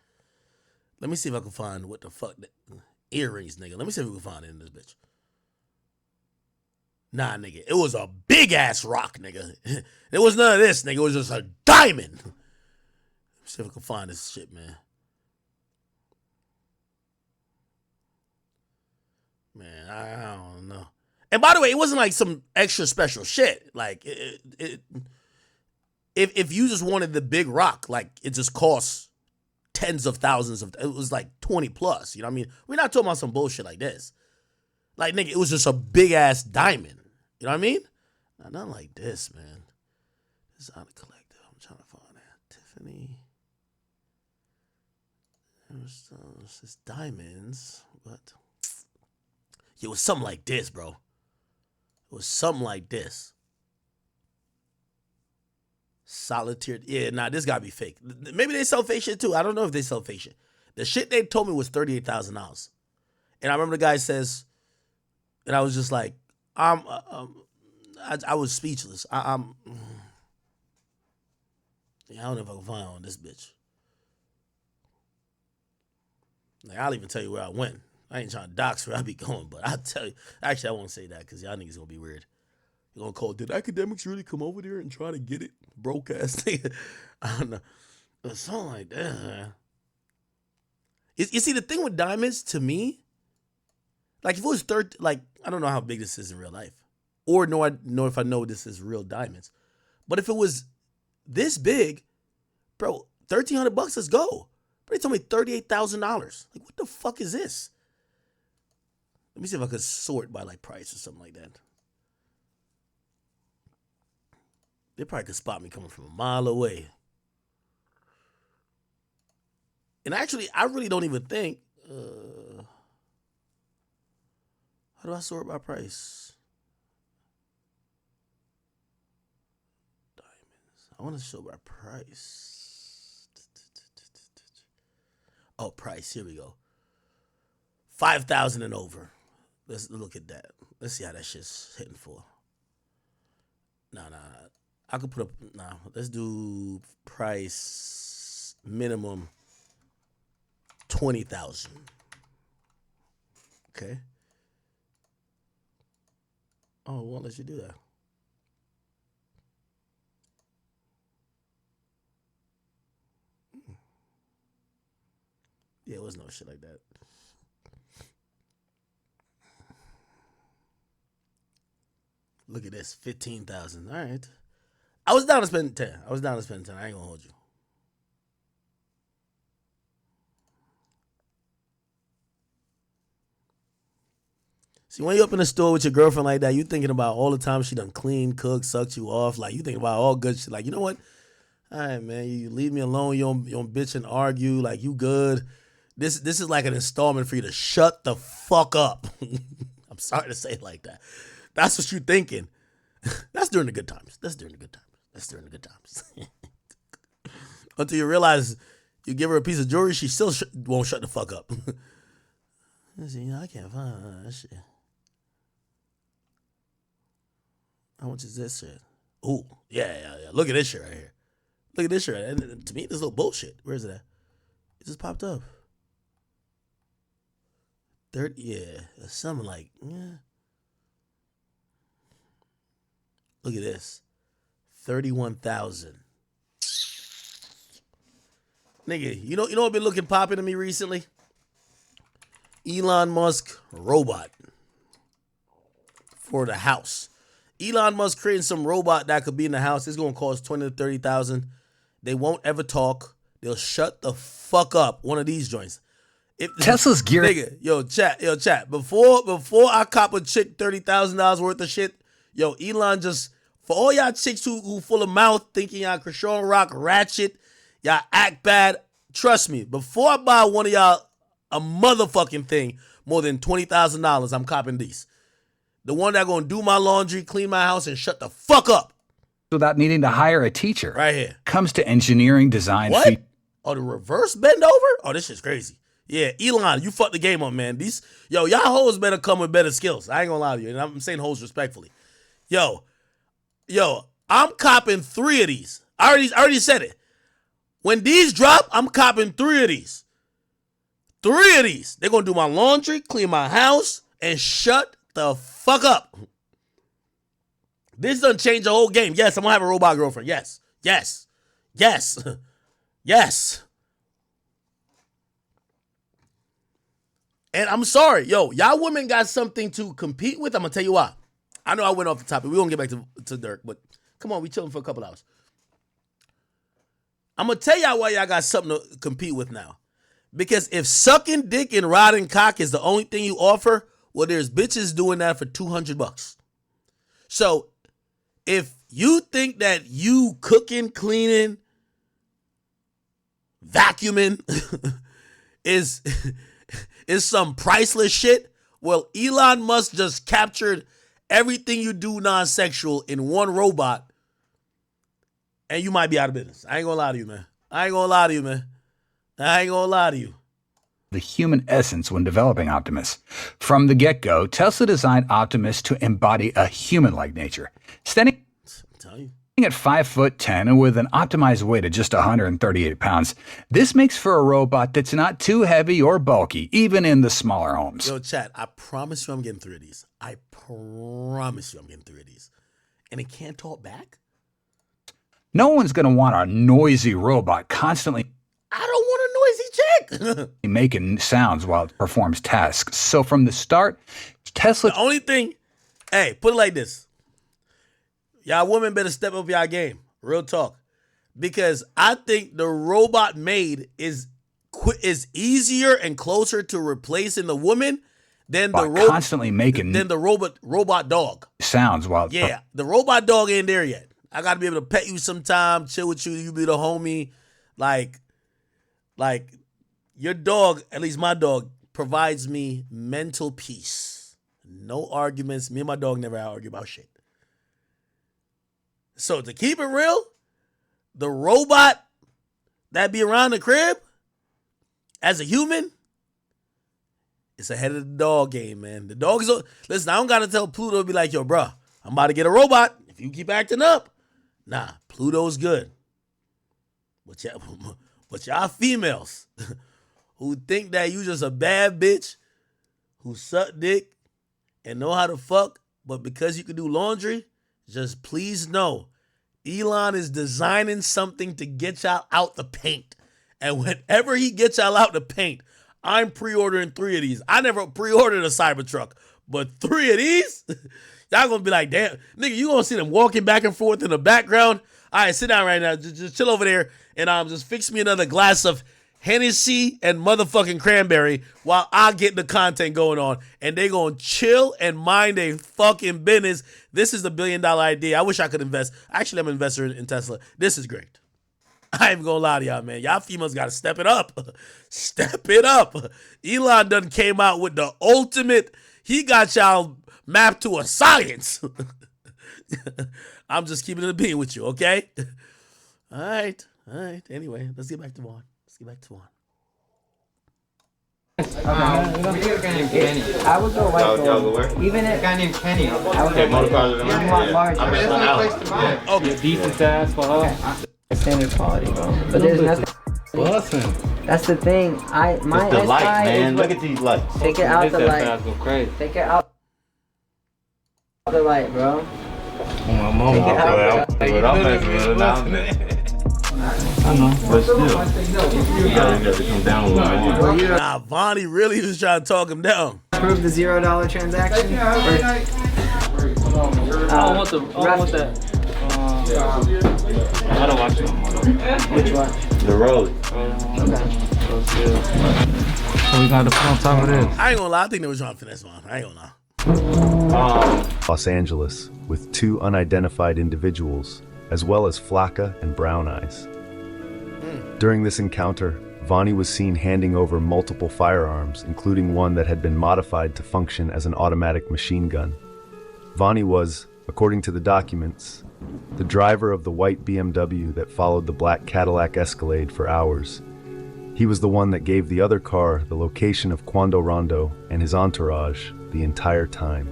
Let me see if I can find what the fuck, earrings, nigga. Let me see if we can find it in this bitch. Nah, nigga, it was a big ass rock, nigga. It was none of this, nigga. It was just a diamond. Let me see if I can find this shit, man. Man, I don't know. And by the way, it wasn't like some extra special shit. Like, if you just wanted the big rock, like, it just costs tens of thousands of, it was like 20 plus, you know what I mean? We're not talking about some bullshit like this. Like, nigga, it was just a big ass diamond. You know what I mean? Nah, nothing like this, man. This is out of collective. I'm trying to find that. Tiffany. It's just diamonds, but it was something like this, bro. It was something like this. Solitaire. Yeah, nah, this gotta be fake. Maybe they sell fake shit too. I don't know if they sell fake shit. The shit they told me was $38,000. And I remember the guy says, and I was just like, I was speechless. Yeah, I don't know if I can find on this bitch. Like, I'll even tell you where I went. I ain't trying to dox where I be going, but I'll tell you. Actually, I won't say that because y'all niggas gonna be weird. You're gonna call, did Akademiks really come over there and try to get it? Broke ass nigga. I don't know. But something like that, man. You see, the thing with diamonds, to me, like if it was like, I don't know how big this is in real life. Or know if I know this is real diamonds. But if it was this big, bro, $1,300, let's go. But they told me $38,000. Like, what the fuck is this? Let me see if I could sort by like price or something like that. They probably could spot me coming from a mile away. And actually, I really don't even think, how do I sort by price? Diamonds. I want to show by price. Oh, price. Here we go. 5,000 and over. Let's look at that. Let's see how that shit's hitting for. Nah. I could put up. Nah. Let's do price minimum 20,000. Okay. Oh, it won't let you do that. Yeah, it was no shit like that. Look at this, 15,000. All right. I was down to spend 10. I ain't gonna hold you. See, when you up in the store with your girlfriend like that, you thinking about all the time she done clean, cook, sucked you off. Like, you thinking about all good shit. Like, you know what? All right, man, you leave me alone. You don't bitch and argue. Like, you good. This is like an installment for you to shut the fuck up. I'm sorry to say it like that. That's what you thinking. That's during the good times. Until you realize you give her a piece of jewelry, she still won't shut the fuck up. See, I can't find that shit. How much is this shit? Ooh, yeah. Look at this shit right here. Look at this shit. And to me, this little bullshit. Where is it at? It just popped up. 30, yeah, something like, yeah. Look at this. 31,000. Nigga, you know what been looking popping to me recently? Elon Musk robot for the house. Elon Musk creating some robot that could be in the house. It's gonna cost 20 to 30,000. They won't ever talk. They'll shut the fuck up. One of these joints. Tesla's gear. Nigga, yo, chat. Before I cop a chick $30,000 worth of shit, yo, Elon just, for all y'all chicks who full of mouth thinking y'all Krishan Rock ratchet, y'all act bad, trust me, before I buy one of y'all a motherfucking thing more than $20,000, I'm copping these. The one that gonna do my laundry, clean my house, and shut the fuck up. Without needing to hire a teacher. Right here. Comes to engineering design. What? Oh, the reverse bend over? Oh, this shit's crazy. Yeah, Elon, you fucked the game up, man. Y'all hoes better come with better skills. I ain't gonna lie to you, and I'm saying hoes respectfully. Yo, I'm copping 3 of these. I already said it. When these drop, I'm copping 3 of these. 3 of these. They're gonna do my laundry, clean my house, and shut the fuck up. This doesn't change the whole game. Yes, I'm gonna have a robot girlfriend. Yes. Yes. And I'm sorry, y'all women got something to compete with. I'm gonna tell you why. I know I went off the topic. We won't get back to Durk, but come on, we chilling for a couple hours. I'm gonna tell y'all why y'all got something to compete with now. Because if sucking dick and riding cock is the only thing you offer, well, there's bitches doing that for $200. So if you think that you cooking, cleaning, vacuuming is some priceless shit, well, Elon Musk just captured everything you do non-sexual in one robot, and you might be out of business. I ain't gonna lie to you, man. The human essence when developing Optimus. From the get-go, Tesla designed Optimus to embody a human-like nature. Standing at 5'10" and with an optimized weight of just 138 pounds, this makes for a robot that's not too heavy or bulky, even in the smaller homes. Yo, chat, I promise you I'm getting 3 of these. And it can't talk back? No one's going to want a noisy robot constantly. I don't want a noisy chick. Making sounds while it performs tasks. So from the start, Tesla. The only thing, hey, put it like this. Y'all women better step up y'all game. Real talk. Because I think the robot maid is easier and closer to replacing the woman than the constantly making than the robot dog. Sounds while the robot dog ain't there yet. I gotta be able to pet you sometime, chill with you, you be the homie. Like your dog, at least my dog, provides me mental peace. No arguments. Me and my dog never argue about shit. So to keep it real, the robot that be around the crib as a human, it's ahead of the dog game, man. The dog is, listen, I don't gotta tell Pluto to be like, yo, bro, I'm about to get a robot. If you keep acting up, nah, Pluto's good. But y'all females who think that you just a bad bitch who suck dick and know how to fuck, but because you can do laundry, just please know, Elon is designing something to get y'all out the paint. And whenever he gets y'all out the paint, I'm pre-ordering 3 of these. I never pre-ordered a Cybertruck, but 3 of these? Y'all gonna be like, damn, nigga, you gonna see them walking back and forth in the background. All right, sit down right now. Just chill over there and just fix me another glass of Hennessy and motherfucking cranberry while I get the content going on. And they gonna chill and mind their fucking business. This is the $1 billion idea. I wish I could invest. Actually, I'm an investor in Tesla. This is great. I ain't gonna lie to y'all, man. Y'all females gotta step it up. Step it up. Elon done came out with the ultimate. He got y'all mapped to a science. I'm just keeping it a bean with you, okay? All right. Anyway, let's get back to Vaughn. Okay. We need a guy named Kenny. I would go white gold. Even if a guy named Kenny. I would go white gold. I'm larger. Okay. Decent ass for her. Standard quality, bro. But there's nothing. Bussin'. That's the thing. My It's the light, SI man. is Look what- at these lights. Take it out the light. Go crazy. Take it out the light, bro. My mom. Take it out. I'm messing with it now. I know. But still, you gotta come down a little more. Nah, Vonnie really was trying to talk him down. Prove the $0 transaction. I don't want that. I don't watch it no more. Which one? The road. Okay. So we got to put on top of this. I ain't gonna lie, I think they were trying to finesse Von. I ain't gonna lie. Los Angeles with two unidentified individuals, as well as Flocka and Brown Eyes. During this encounter, Vonnie was seen handing over multiple firearms, including one that had been modified to function as an automatic machine gun. Vonnie was, according to the documents, the driver of the white BMW that followed the black Cadillac Escalade for hours. He was the one that gave the other car the location of Quando Rondo and his entourage the entire time.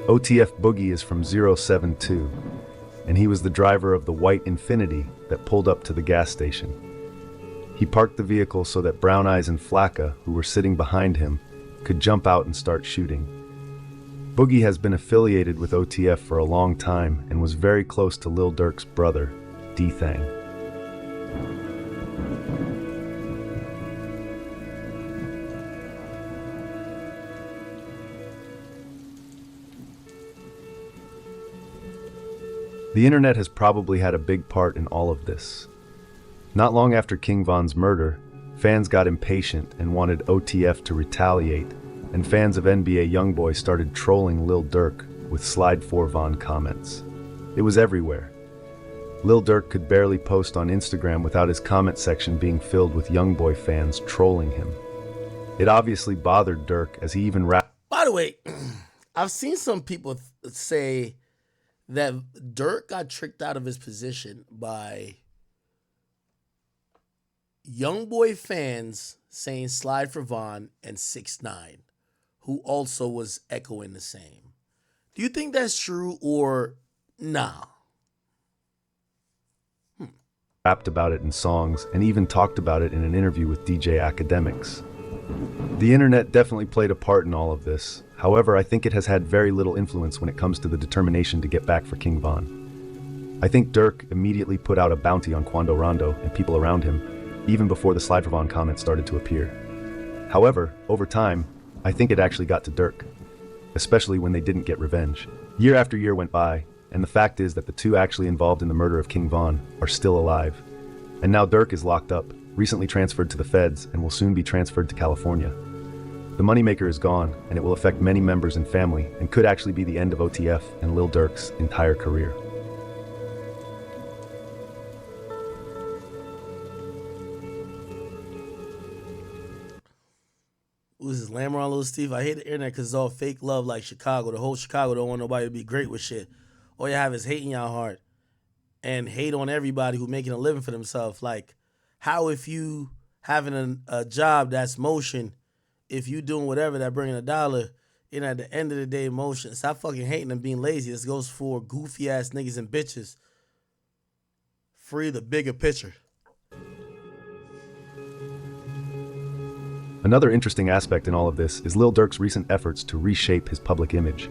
OTF Boogie is from 072, and he was the driver of the white Infiniti that pulled up to the gas station. He parked the vehicle so that Brown Eyes and Flacca, who were sitting behind him, could jump out and start shooting. Boogie has been affiliated with OTF for a long time and was very close to Lil Durk's brother, D-Thang. The internet has probably had a big part in all of this. Not long after King Von's murder, fans got impatient and wanted OTF to retaliate, and fans of NBA YoungBoy started trolling Lil Durk with Slide 4 Von comments. It was everywhere. Lil Durk could barely post on Instagram without his comment section being filled with YoungBoy fans trolling him. It obviously bothered Durk as he even rapped. By the way, I've seen some people say that Durk got tricked out of his position by YoungBoy fans saying Slide for Von and 6ix9ine, who also was echoing the same. Do you think that's true or nah? Rapped about it in songs and even talked about it in an interview with DJ Akademiks. The internet definitely played a part in all of this. However, I think it has had very little influence when it comes to the determination to get back for King Von. I think Durk immediately put out a bounty on Quando Rondo and people around him, even before the Slide for Von comments started to appear. However, over time, I think it actually got to Durk, especially when they didn't get revenge. Year after year went by, and the fact is that the two actually involved in the murder of King Von are still alive. And now Durk is locked up, recently transferred to the feds, and will soon be transferred to California. The moneymaker is gone, and it will affect many members and family, and could actually be the end of OTF and Lil Durk's entire career. This is Lamar on Lil Steve. I hate the internet because it's all fake love like Chicago. The whole Chicago don't want nobody to be great with shit. All you have is hate in your heart and hate on everybody who making a living for themselves. Like, how if you having a job that's motion, if you doing whatever that bringing $1, and at the end of the day, motion. Stop fucking hating and being lazy. This goes for goofy ass niggas and bitches. Free the bigger picture. Another interesting aspect in all of this is Lil Durk's recent efforts to reshape his public image.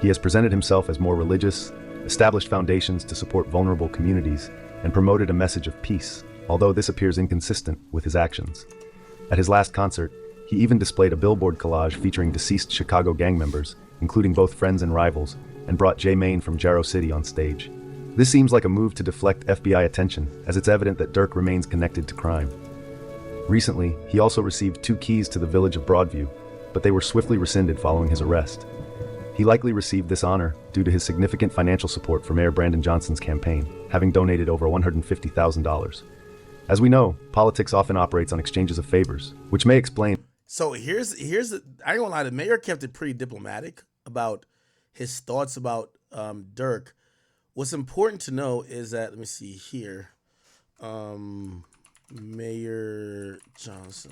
He has presented himself as more religious, established foundations to support vulnerable communities, and promoted a message of peace, although this appears inconsistent with his actions. At his last concert, he even displayed a billboard collage featuring deceased Chicago gang members, including both friends and rivals, and brought J Main from Jarrow City on stage. This seems like a move to deflect FBI attention, as it's evident that Durk remains connected to crime. Recently, he also received 2 keys to the village of Broadview, but they were swiftly rescinded following his arrest. He likely received this honor due to his significant financial support for Mayor Brandon Johnson's campaign, having donated over $150,000. As we know, politics often operates on exchanges of favors, which may explain. So here's I ain't gonna lie, the mayor kept it pretty diplomatic about his thoughts about Durk. What's important to know is that, let me see here, Mayor Johnson.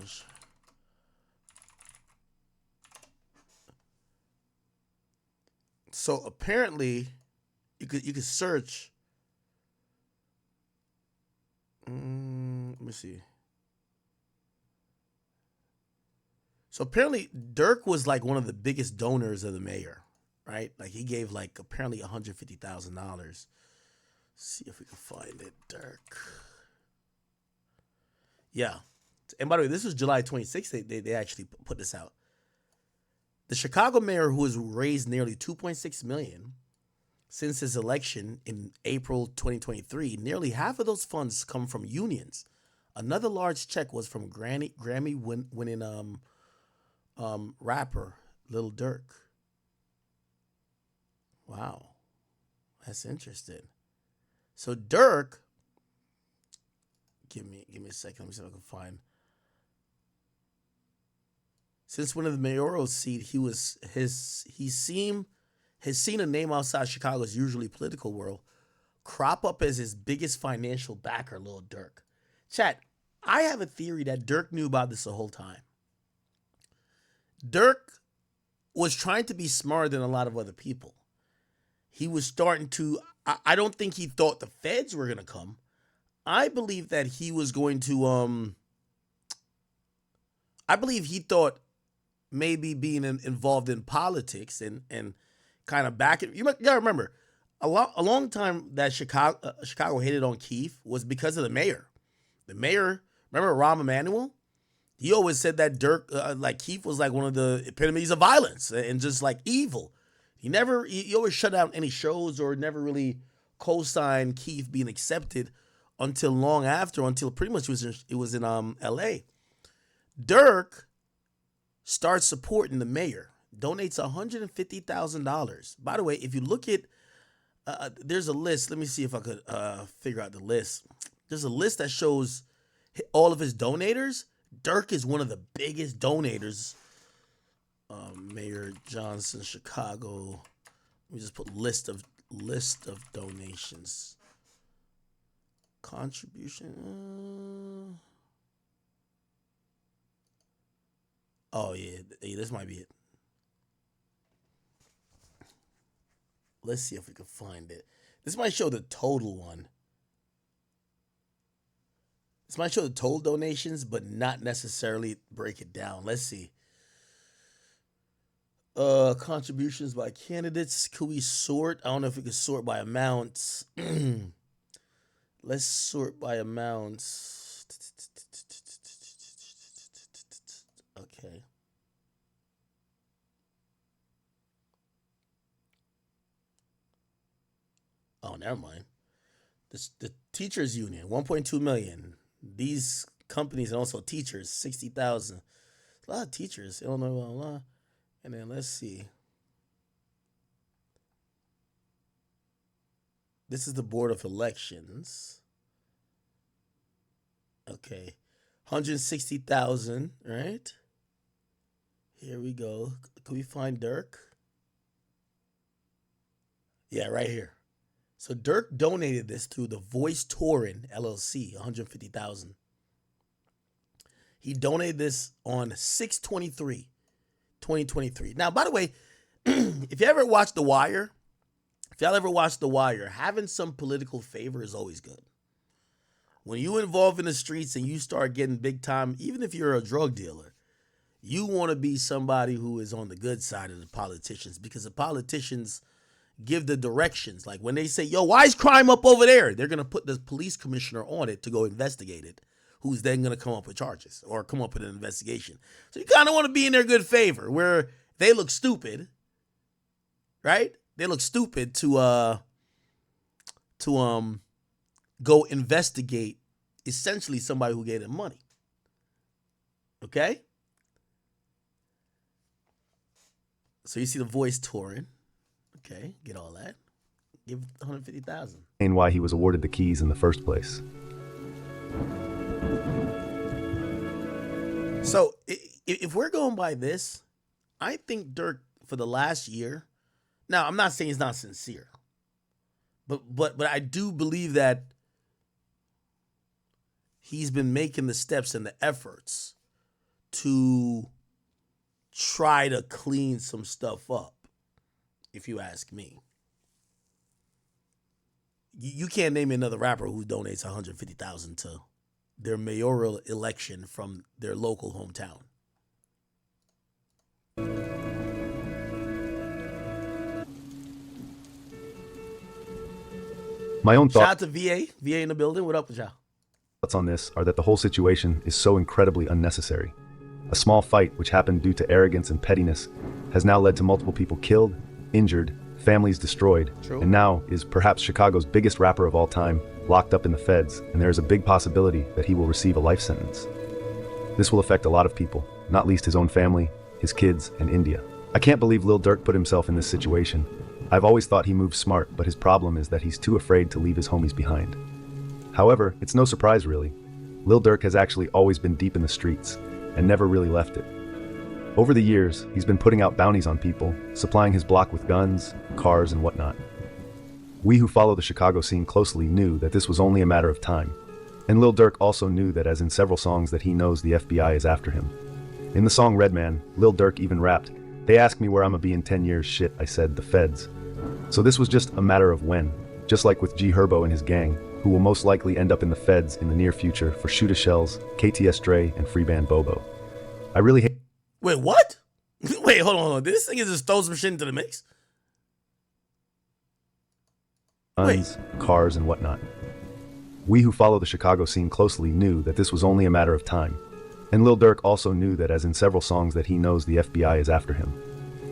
So apparently you could search. Let me see. So apparently Durk was like one of the biggest donors of the mayor, right? Like he gave like apparently $150,000. See if we can find it, Durk. Yeah. And by the way, this was July 26th. They actually put this out. The Chicago mayor, who has raised nearly $2.6 million since his election in April 2023, nearly half of those funds come from unions. Another large check was from Grammy-winning rapper Lil Durk. Wow, that's interesting. So Durk, give me a second. Let me see if I can find. Since winning the mayoral seat, he's seen a name outside Chicago's usually political world crop up as his biggest financial backer, Lil Durk. Chat, I have a theory that Durk knew about this the whole time. Durk was trying to be smarter than a lot of other people. He was starting to, I don't think he thought the feds were going to come. I believe that he was going to, I believe he thought maybe being involved in politics and kind of back it. You gotta remember, a long time that Chicago hated on Keith was because of the mayor. The mayor, remember Rahm Emanuel? He always said that Durk, like Keith was like one of the epitomes of violence and just like evil. He always shut down any shows or never really co-signed Keith being accepted until long after, until pretty much it was in L.A. Durk starts supporting the mayor, donates $150,000. By the way, if you look at, there's a list. Let me see if I could figure out the list. There's a list that shows all of his donators. Durk is one of the biggest donators. Mayor Johnson, Chicago. Let me just put list of donations. Contribution. Oh yeah, this might be it. Let's see if we can find it. This might show the total one. This might show the total donations, but not necessarily break it down. Let's see. Contributions by candidates. Could we sort? I don't know if we could sort by amounts. Let's sort by amounts. Okay. Oh, never mind. The teachers union, 1.2 million. These companies and also teachers, 60,000. A lot of teachers. Illinois, blah, blah, blah. And then let's see. This is the Board of Elections. Okay. 160,000, right? Here we go. Can we find Durk? Yeah, right here. So Durk donated this through the Voice Touring LLC, 150,000. He donated this on 6/23/2023. Now, by the way, if you ever watch The Wire, having some political favor is always good. When you involve in the streets and you start getting big time, even if you're a drug dealer, you want to be somebody who is on the good side of the politicians, because the politicians give the directions. Like when they say, yo, why is crime up over there? They're going to put the police commissioner on it to go investigate it, who's then going to come up with charges or come up with an investigation. So you kind of want to be in their good favor, where they look stupid, right? They look stupid to go investigate essentially somebody who gave them money. Okay? So you see the Voice Touring. Okay, get all that. Give 150,000. And why he was awarded the keys in the first place. So if we're going by this, I think Durk for the last year. Now I'm not saying he's not sincere, but I do believe that he's been making the steps and the efforts to try to clean some stuff up, if you ask me. You can't name me another rapper who donates $150,000 to their mayoral election from their local hometown. My own Shout out to VA in the building. What up with y'all? thoughts on this are that the whole situation is so incredibly unnecessary. A small fight, which happened due to arrogance and pettiness, has now led to multiple people killed, injured, families destroyed, and now is perhaps Chicago's biggest rapper of all time locked up in the feds, and there is a big possibility that he will receive a life sentence. This will affect a lot of people, not least his own family, his kids, and India. I can't believe Lil Durk put himself in this situation. I've always thought he moves smart, but his problem is that he's too afraid to leave his homies behind. However, it's no surprise really. Lil Durk has actually always been deep in the streets and never really left it. Over the years, he's been putting out bounties on people, supplying his block with guns, cars, and whatnot. We who follow the Chicago scene closely knew that this was only a matter of time. And Lil Durk also knew that, as in several songs, that he knows the FBI is after him. In the song Redman, Lil Durk even rapped, "They ask me where I'ma be in 10 years, shit, I said, the feds." So this was just a matter of when, just like with G Herbo and his gang, who will most likely end up in the feds in the near future for Shoota Shells, KTS Dre, and Freeband Bobo. I really hate— Wait, what? Wait, hold on. This thing is just throw some shit into the mix? guns, cars, and whatnot. We who follow the Chicago scene closely knew that this was only a matter of time. And Lil Durk also knew that, as in several songs, that he knows the FBI is after him.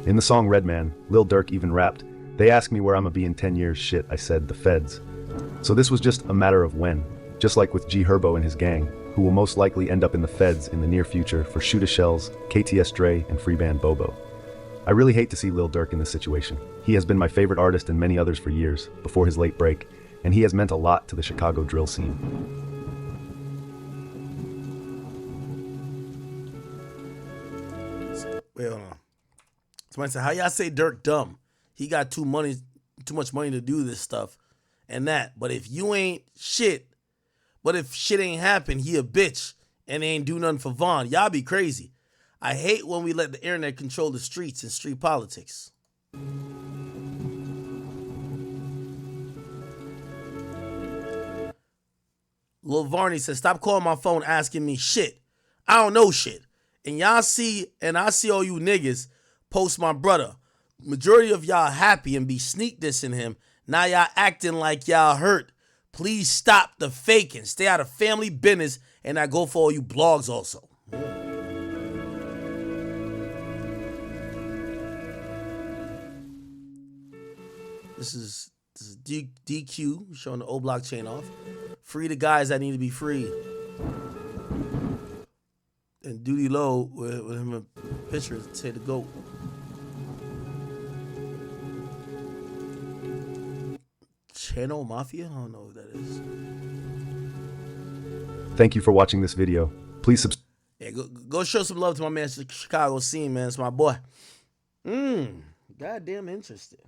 In the song Redman, Lil Durk even rapped, "They ask me where I'ma be in 10 years, shit, I said, the feds." So this was just a matter of when, just like with G Herbo and his gang, who will most likely end up in the feds in the near future for Shoota Shells, KTS Dre, and Freeband Bobo. I really hate to see Lil Durk in this situation. He has been my favorite artist and many others for years, before his late break, and he has meant a lot to the Chicago drill scene. Wait, hold on. Somebody said, how y'all say Durk dumb? He got too much money to do this stuff and that. But if you ain't shit, but if shit ain't happen, he a bitch and ain't do nothing for Vaughn. Y'all be crazy. I hate when we let the internet control the streets and street politics. Lil Varney says, stop calling my phone asking me shit. I don't know shit. And y'all see, and I see all you niggas post my brother. Majority of y'all happy and be sneak dissing him. Now y'all acting like y'all hurt. Please stop the faking. Stay out of family business, and I go for all you blogs also. This is DQ showing the old blockchain off. Free the guys that need to be free. And Duty Low with him a picture say the GOAT. Channel Mafia? I don't know what that is. Thank you for watching this video. Please subscribe. Yeah, go show some love to my man Chicago scene, man. It's my boy. Goddamn interesting.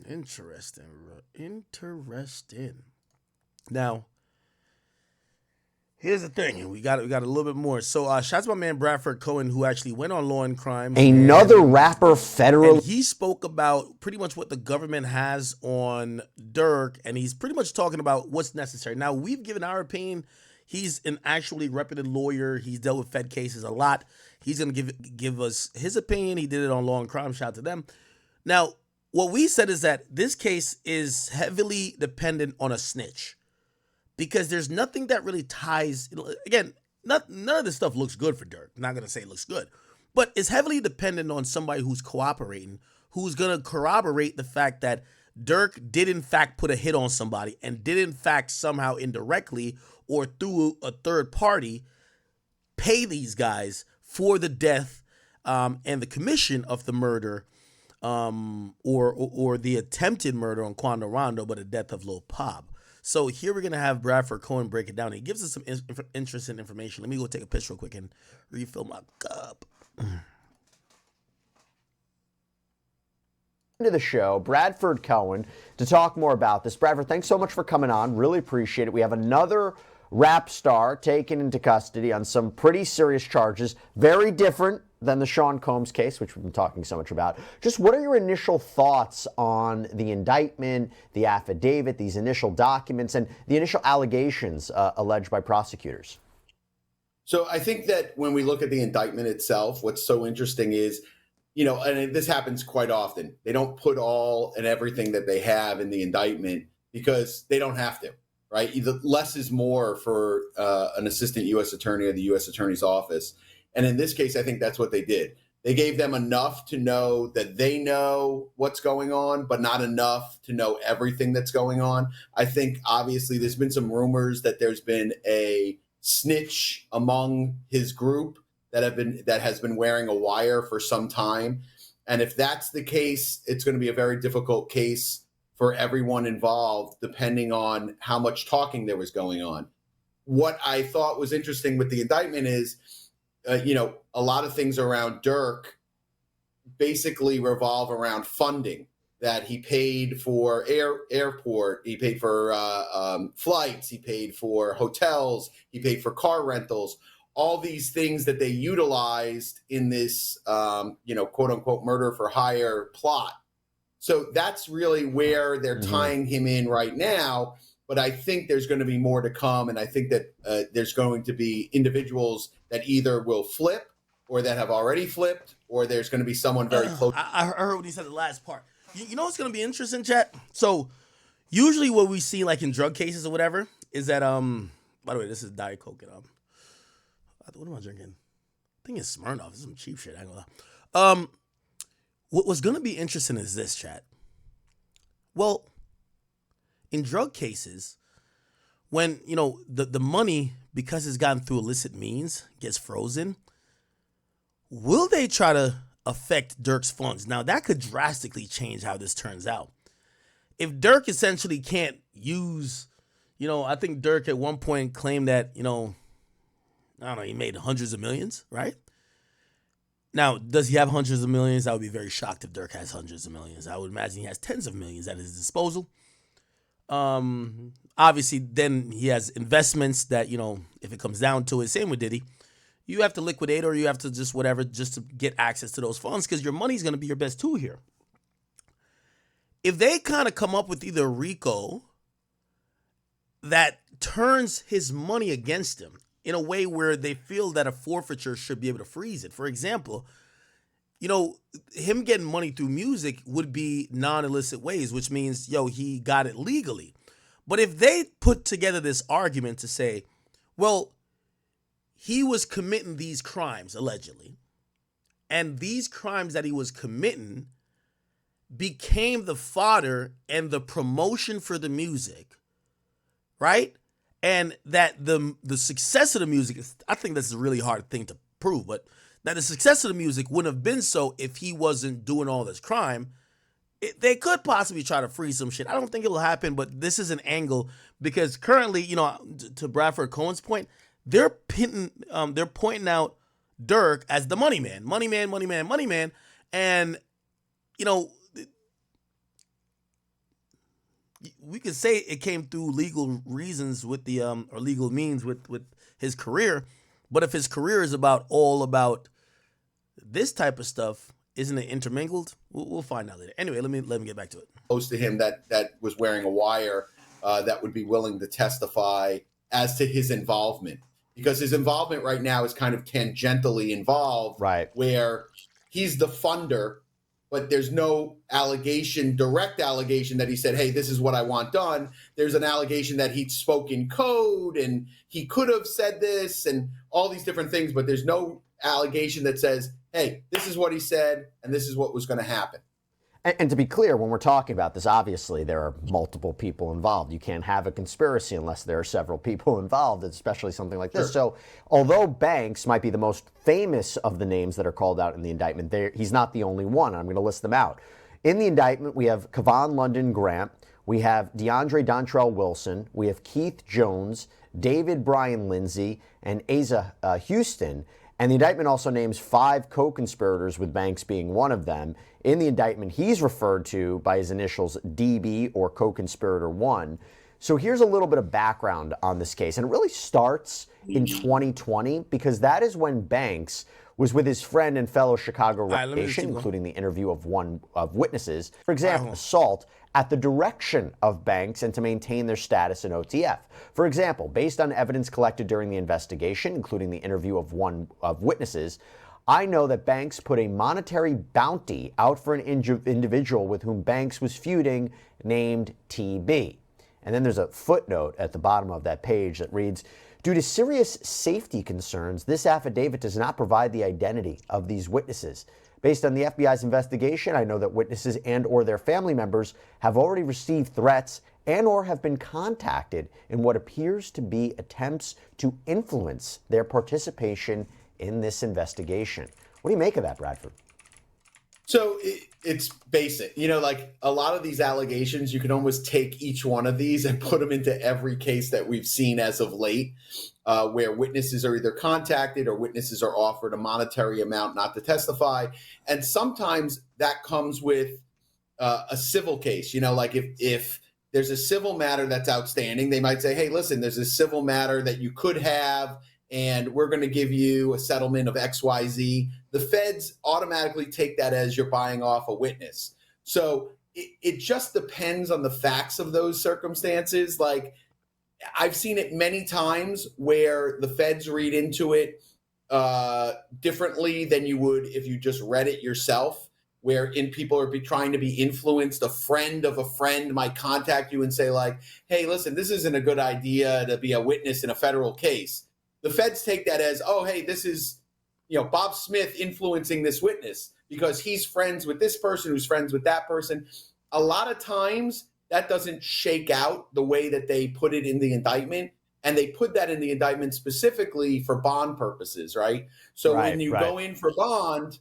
Interesting. Now, here's the thing. We got a little bit more. So, shout out to my man Bradford Cohen, who actually went on Law and Crime. Another rapper federal. And he spoke about pretty much what the government has on Durk, and he's pretty much talking about what's necessary. Now, we've given our opinion. He's an actually reputed lawyer. He's dealt with Fed cases a lot. He's going to give us his opinion. He did it on Law and Crime. Shout out to them. Now, what we said is that this case is heavily dependent on a snitch because there's nothing that really ties. Again, none of this stuff looks good for Durk. I'm not going to say it looks good, but it's heavily dependent on somebody who's cooperating, who's going to corroborate the fact that Durk did in fact put a hit on somebody and did in fact somehow indirectly or through a third party pay these guys for the death and the commission of the murder. Or the attempted murder on Quando Rondo, but the death of Lil Pop. So here we're going to have Bradford Cohen break it down. He gives us some interesting information. Let me go take a piss real quick and refill my cup. To the show, Bradford Cohen, to talk more about this. Bradford, thanks so much for coming on. Really appreciate it. We have another rap star taken into custody on some pretty serious charges. Very different than the Sean Combs case, which we've been talking so much about. Just what are your initial thoughts on the indictment, the affidavit, these initial documents, and the initial allegations alleged by prosecutors? So I think that when we look at the indictment itself, what's so interesting is, and this happens quite often, they don't put all and everything that they have in the indictment because they don't have to, right? Either less is more for an assistant U.S. attorney or the U.S. attorney's office. And in this case, I think that's what they did. They gave them enough to know that they know what's going on, but not enough to know everything that's going on. I think obviously there's been some rumors that there's been a snitch among his group that has been wearing a wire for some time. And if that's the case, it's going to be a very difficult case for everyone involved, depending on how much talking there was going on. What I thought was interesting with the indictment is, a lot of things around Durk basically revolve around funding that he paid for airport, he paid for flights, he paid for hotels, he paid for car rentals, all these things that they utilized in this, quote unquote, murder for hire plot. So that's really where they're tying him in right now. But I think there's going to be more to come. And I think that there's going to be individuals that either will flip or that have already flipped, or there's going to be someone very close. I heard what he said the last part. You know what's going to be interesting, chat? So usually what we see like in drug cases or whatever is that, by the way, this is Diet Coke. And, what am I drinking? I think it's Smirnoff. This is some cheap shit. I ain't gonna lie. What's going to be interesting is this, chat. Well, in drug cases, when, the money, because it's gotten through illicit means, gets frozen, will they try to affect Durk's funds? Now, that could drastically change how this turns out. If Durk essentially can't use, I think Durk at one point claimed that, I don't know, he made hundreds of millions, right? Now, does he have hundreds of millions? I would be very shocked if Durk has hundreds of millions. I would imagine he has tens of millions at his disposal. Obviously, then he has investments that, if it comes down to it, same with Diddy, you have to liquidate or you have to just whatever, just to get access to those funds because your money's going to be your best tool here. If they kind of come up with either RICO that turns his money against him in a way where they feel that a forfeiture should be able to freeze it. For example, him getting money through music would be non-illicit ways, which means, he got it legally. But if they put together this argument to say, well, he was committing these crimes, allegedly, and these crimes that he was committing became the fodder and the promotion for the music, right? And that the success of the music, I think that's a really hard thing to prove, but that the success of the music wouldn't have been so if he wasn't doing all this crime. They could possibly try to freeze some shit. I don't think it will happen, but this is an angle because currently, to Bradford Cohen's point, they're pointing out Durk as the money man, and we could say it came through legal reasons with the or legal means with his career, but if his career is all about this type of stuff, isn't it intermingled? We'll find out later. Anyway, let me get back to it. Close to him that was wearing a wire that would be willing to testify as to his involvement, because his involvement right now is kind of tangentially involved, right? Where he's the funder, but there's no direct allegation that he said, hey, this is what I want done. There's an allegation that he spoke in code and he could have said this and all these different things, but there's no allegation that says, hey, this is what he said and this is what was going to happen. And to be clear, when we're talking about this, obviously there are multiple people involved. You can't have a conspiracy unless there are several people involved, especially something like this. Sure. So although Banks might be the most famous of the names that are called out in the indictment, he's not the only one. I'm going to list them out. In the indictment, we have Kevon London Grant, we have DeAndre Dontrell Wilson, we have Keith Jones, David Brian Lindsay, and Asa Houston. And the indictment also names 5 co-conspirators, with Banks being one of them. In the indictment, he's referred to by his initials DB, or co-conspirator 1. So here's a little bit of background on this case. And it really starts in 2020, because that is when Banks was with his friend and fellow Chicago right, let me just relation, keep going. including the interview of one of witnesses. For example, assault at the direction of banks and to maintain their status in OTF. For example, based on evidence collected during the investigation, including the interview of one of witnesses, I know that Banks put a monetary bounty out for an individual with whom Banks was feuding named TB. And then there's a footnote at the bottom of that page that reads, due to serious safety concerns, this affidavit does not provide the identity of these witnesses. Based on the FBI's investigation, I know that witnesses and or their family members have already received threats and or have been contacted in what appears to be attempts to influence their participation in this investigation. What do you make of that, Bradford? So it's basic. You know, like a lot of these allegations, you can almost take each one of these and put them into every case that we've seen as of late, where witnesses are either contacted or witnesses are offered a monetary amount not to testify. And sometimes that comes with a civil case. You know, like if there's a civil matter that's outstanding, they might say, hey, listen, there's a civil matter that you could have, and we're going to give you a settlement of XYZ. The feds automatically take that as you're buying off a witness. So it just depends on the facts of those circumstances. Like I've seen it many times where the feds read into it differently than you would if you just read it yourself, wherein people are trying to be influenced. A friend of a friend might contact you and say like, hey, listen, this isn't a good idea to be a witness in a federal case. The feds take that as, oh, hey, this is, you know, Bob Smith influencing this witness because he's friends with this person who's friends with that person. A lot of times that doesn't shake out the way that they put it in the indictment. And they put that in the indictment specifically for bond purposes, right? So when you go in for bond,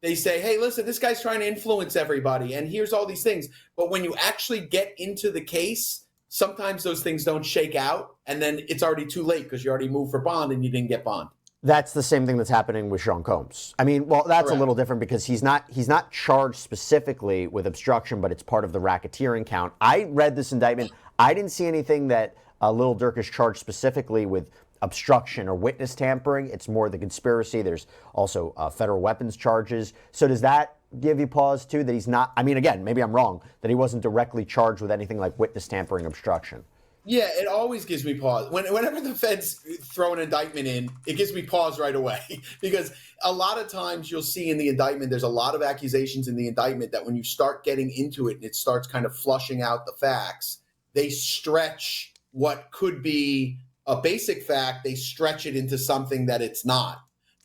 they say, hey, listen, this guy's trying to influence everybody. And here's all these things. But when you actually get into the case, sometimes those things don't shake out, and then it's already too late because you already moved for bond and you didn't get bond. That's the same thing that's happening with Sean Combs. I mean, well, that's a little different because he's not charged specifically with obstruction, but it's part of the racketeering count. I read this indictment. I didn't see anything that Lil Durk is charged specifically with obstruction or witness tampering. It's more the conspiracy. There's also federal weapons charges. So does that give you pause too that he's not, I mean, again, maybe I'm wrong, that he wasn't directly charged with anything like witness tampering, obstruction? Yeah, it always gives me pause. Whenever the feds throw an indictment in, it gives me pause right away because a lot of times you'll see in the indictment, there's a lot of accusations in the indictment that when you start getting into it and it starts kind of flushing out the facts, they stretch what could be a basic fact, they stretch it into something that it's not.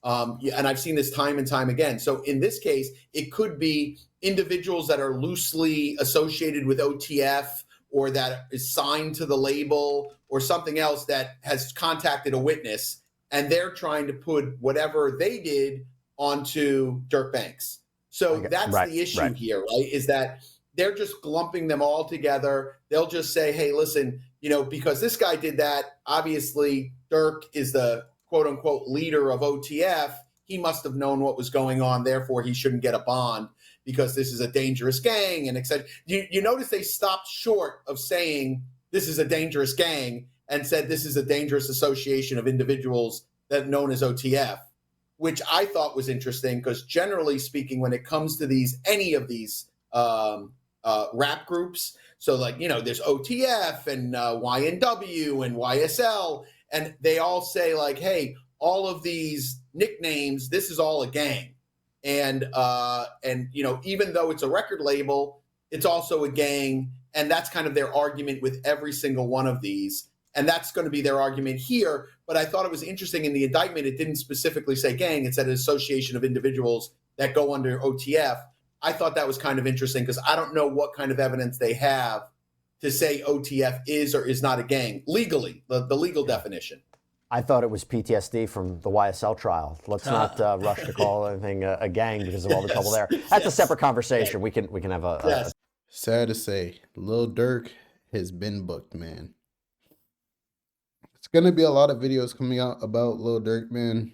And I've seen this time and time again. So in this case, it could be individuals that are loosely associated with OTF or that is signed to the label or something else that has contacted a witness, and they're trying to put whatever they did onto Durk Banks. So that's the issue here, right? Is that they're just lumping them all together. They'll just say, hey, listen, you know, because this guy did that, obviously Durk is the quote unquote leader of OTF. He must have known what was going on. Therefore, he shouldn't get a bond because this is a dangerous gang and etc. You notice they stopped short of saying this is a dangerous gang and said this is a dangerous association of individuals that known as OTF, which I thought was interesting because generally speaking, when it comes to any of these rap groups, so like, you know, there's OTF and YNW and YSL, and they all say like, hey, all of these nicknames, this is all a gang. And you know, even though it's a record label, it's also a gang. And that's kind of their argument with every single one of these. And that's going to be their argument here. But I thought it was interesting in the indictment, it didn't specifically say gang. It said an association of individuals that go under OTF. I thought that was kind of interesting because I don't know what kind of evidence they have to say OTF is or is not a gang legally, the legal definition. I thought it was PTSD from the YSL trial. Let's not rush to call anything a gang because of all the trouble there. That's a separate conversation. We can have a Sad to say, Lil Durk has been booked, man. It's gonna be a lot of videos coming out about Lil Durk, man.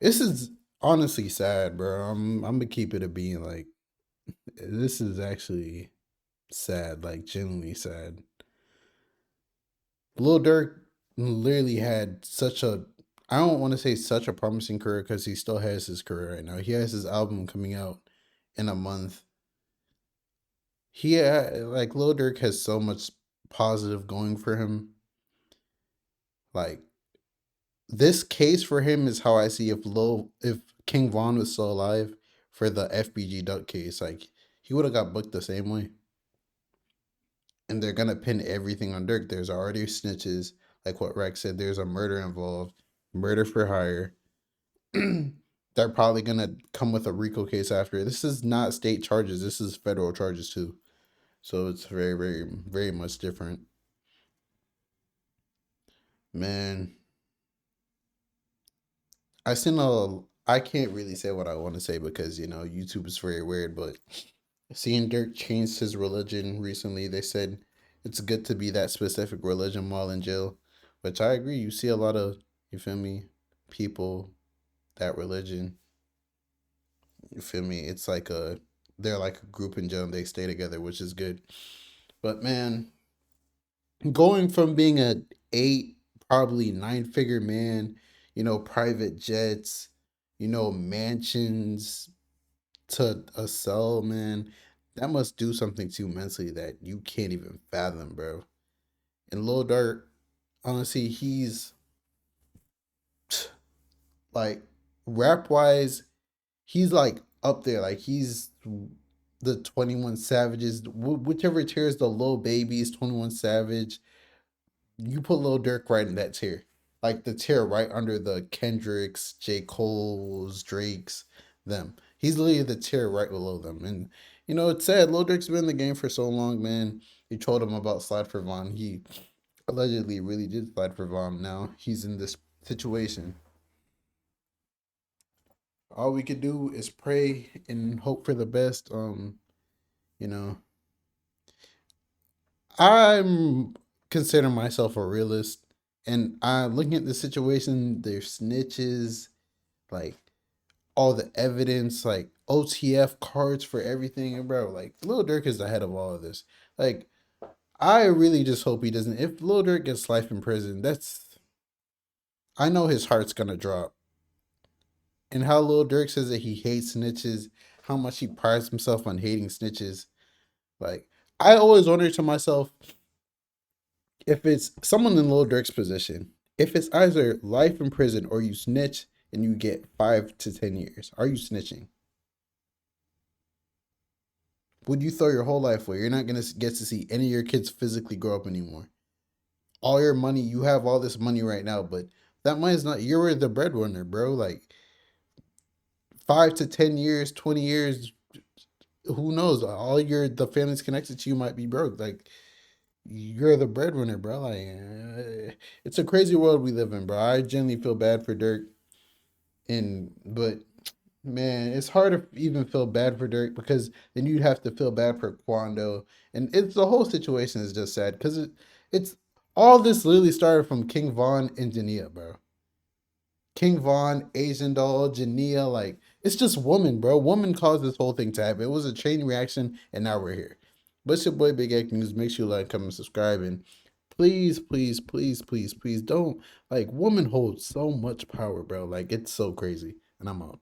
This is honestly sad, bro. I'm gonna keep it a being. Like, this is actually sad, like genuinely sad. Lil Durk literally had such a I don't want to say such a promising career because he still has his career right now. He has his album coming out in a month. Like Lil Durk has so much positive going for him. Like this case for him is how I see if King Von was still alive for the FBG Duck case. Like he would have got booked the same way. And they're gonna pin everything on Durk. There's already snitches, like what Rex said. There's a murder involved, murder for hire. They're probably gonna come with a RICO case after. This is not state charges. This is federal charges too. So it's very, very, very much different. Man, I can't really say what I want to say because YouTube is very weird. But seeing Dirk changed his religion recently, they said it's good to be that specific religion while in jail, which I agree. You see a lot of, you feel me, people that religion. You feel me? It's like they're like a group in jail and they stay together, which is good. But man, going from being a 8, probably 9-figure man, private jets, mansions to a cell, man, that must do something to you mentally that you can't even fathom, bro. And Lil Durk, honestly, he's like rap wise, he's like up there. Like he's the 21 Savages, whichever tier is the Lil Babies, 21 Savage. You put Lil Durk right in that tier. Like the tier right under the Kendricks, J. Cole's, Drake's, them. He's literally the tier right below them. And it's sad. Lil Durk's been in the game for so long, man. You told him about Slide for Von. He allegedly really did slide for Von. Now he's in this situation. All we could do is pray and hope for the best. I'm considering myself a realist, and I'm looking at the situation. There's snitches, like all the evidence, like OTF cards for everything, and bro, like Lil Durk is the head of all of this. Like, I really just hope he doesn't. If Lil Durk gets life in prison, I know his heart's gonna drop. And how Lil Durk says that he hates snitches, how much he prides himself on hating snitches. Like, I always wonder to myself, if it's someone in Lil Durk's position, if it's either life in prison or you snitch and you get 5 to 10 years, are you snitching? Would you throw your whole life away? You're not going to get to see any of your kids physically grow up anymore. All your money, you have all this money right now, but that money is not, you're the breadwinner, bro. Like 5 to 10 years, 20 years, who knows? The family's connected to you might be broke. Like, you're the breadwinner, bro. Like, it's a crazy world we live in, bro. I genuinely feel bad for Durk, but man, it's hard to even feel bad for Durk because then you'd have to feel bad for Quando, and the whole situation is just sad because it's all this literally started from King Von and Jania, bro. King Von, Asian Doll, Jania, like it's just woman, bro. Woman caused this whole thing to happen. It was a chain reaction, and now we're here. But it's your boy Big Egg News. Make sure you like, comment, subscribe, and please, please, please, please, please don't, like, woman holds so much power, bro. Like, it's so crazy. And I'm out.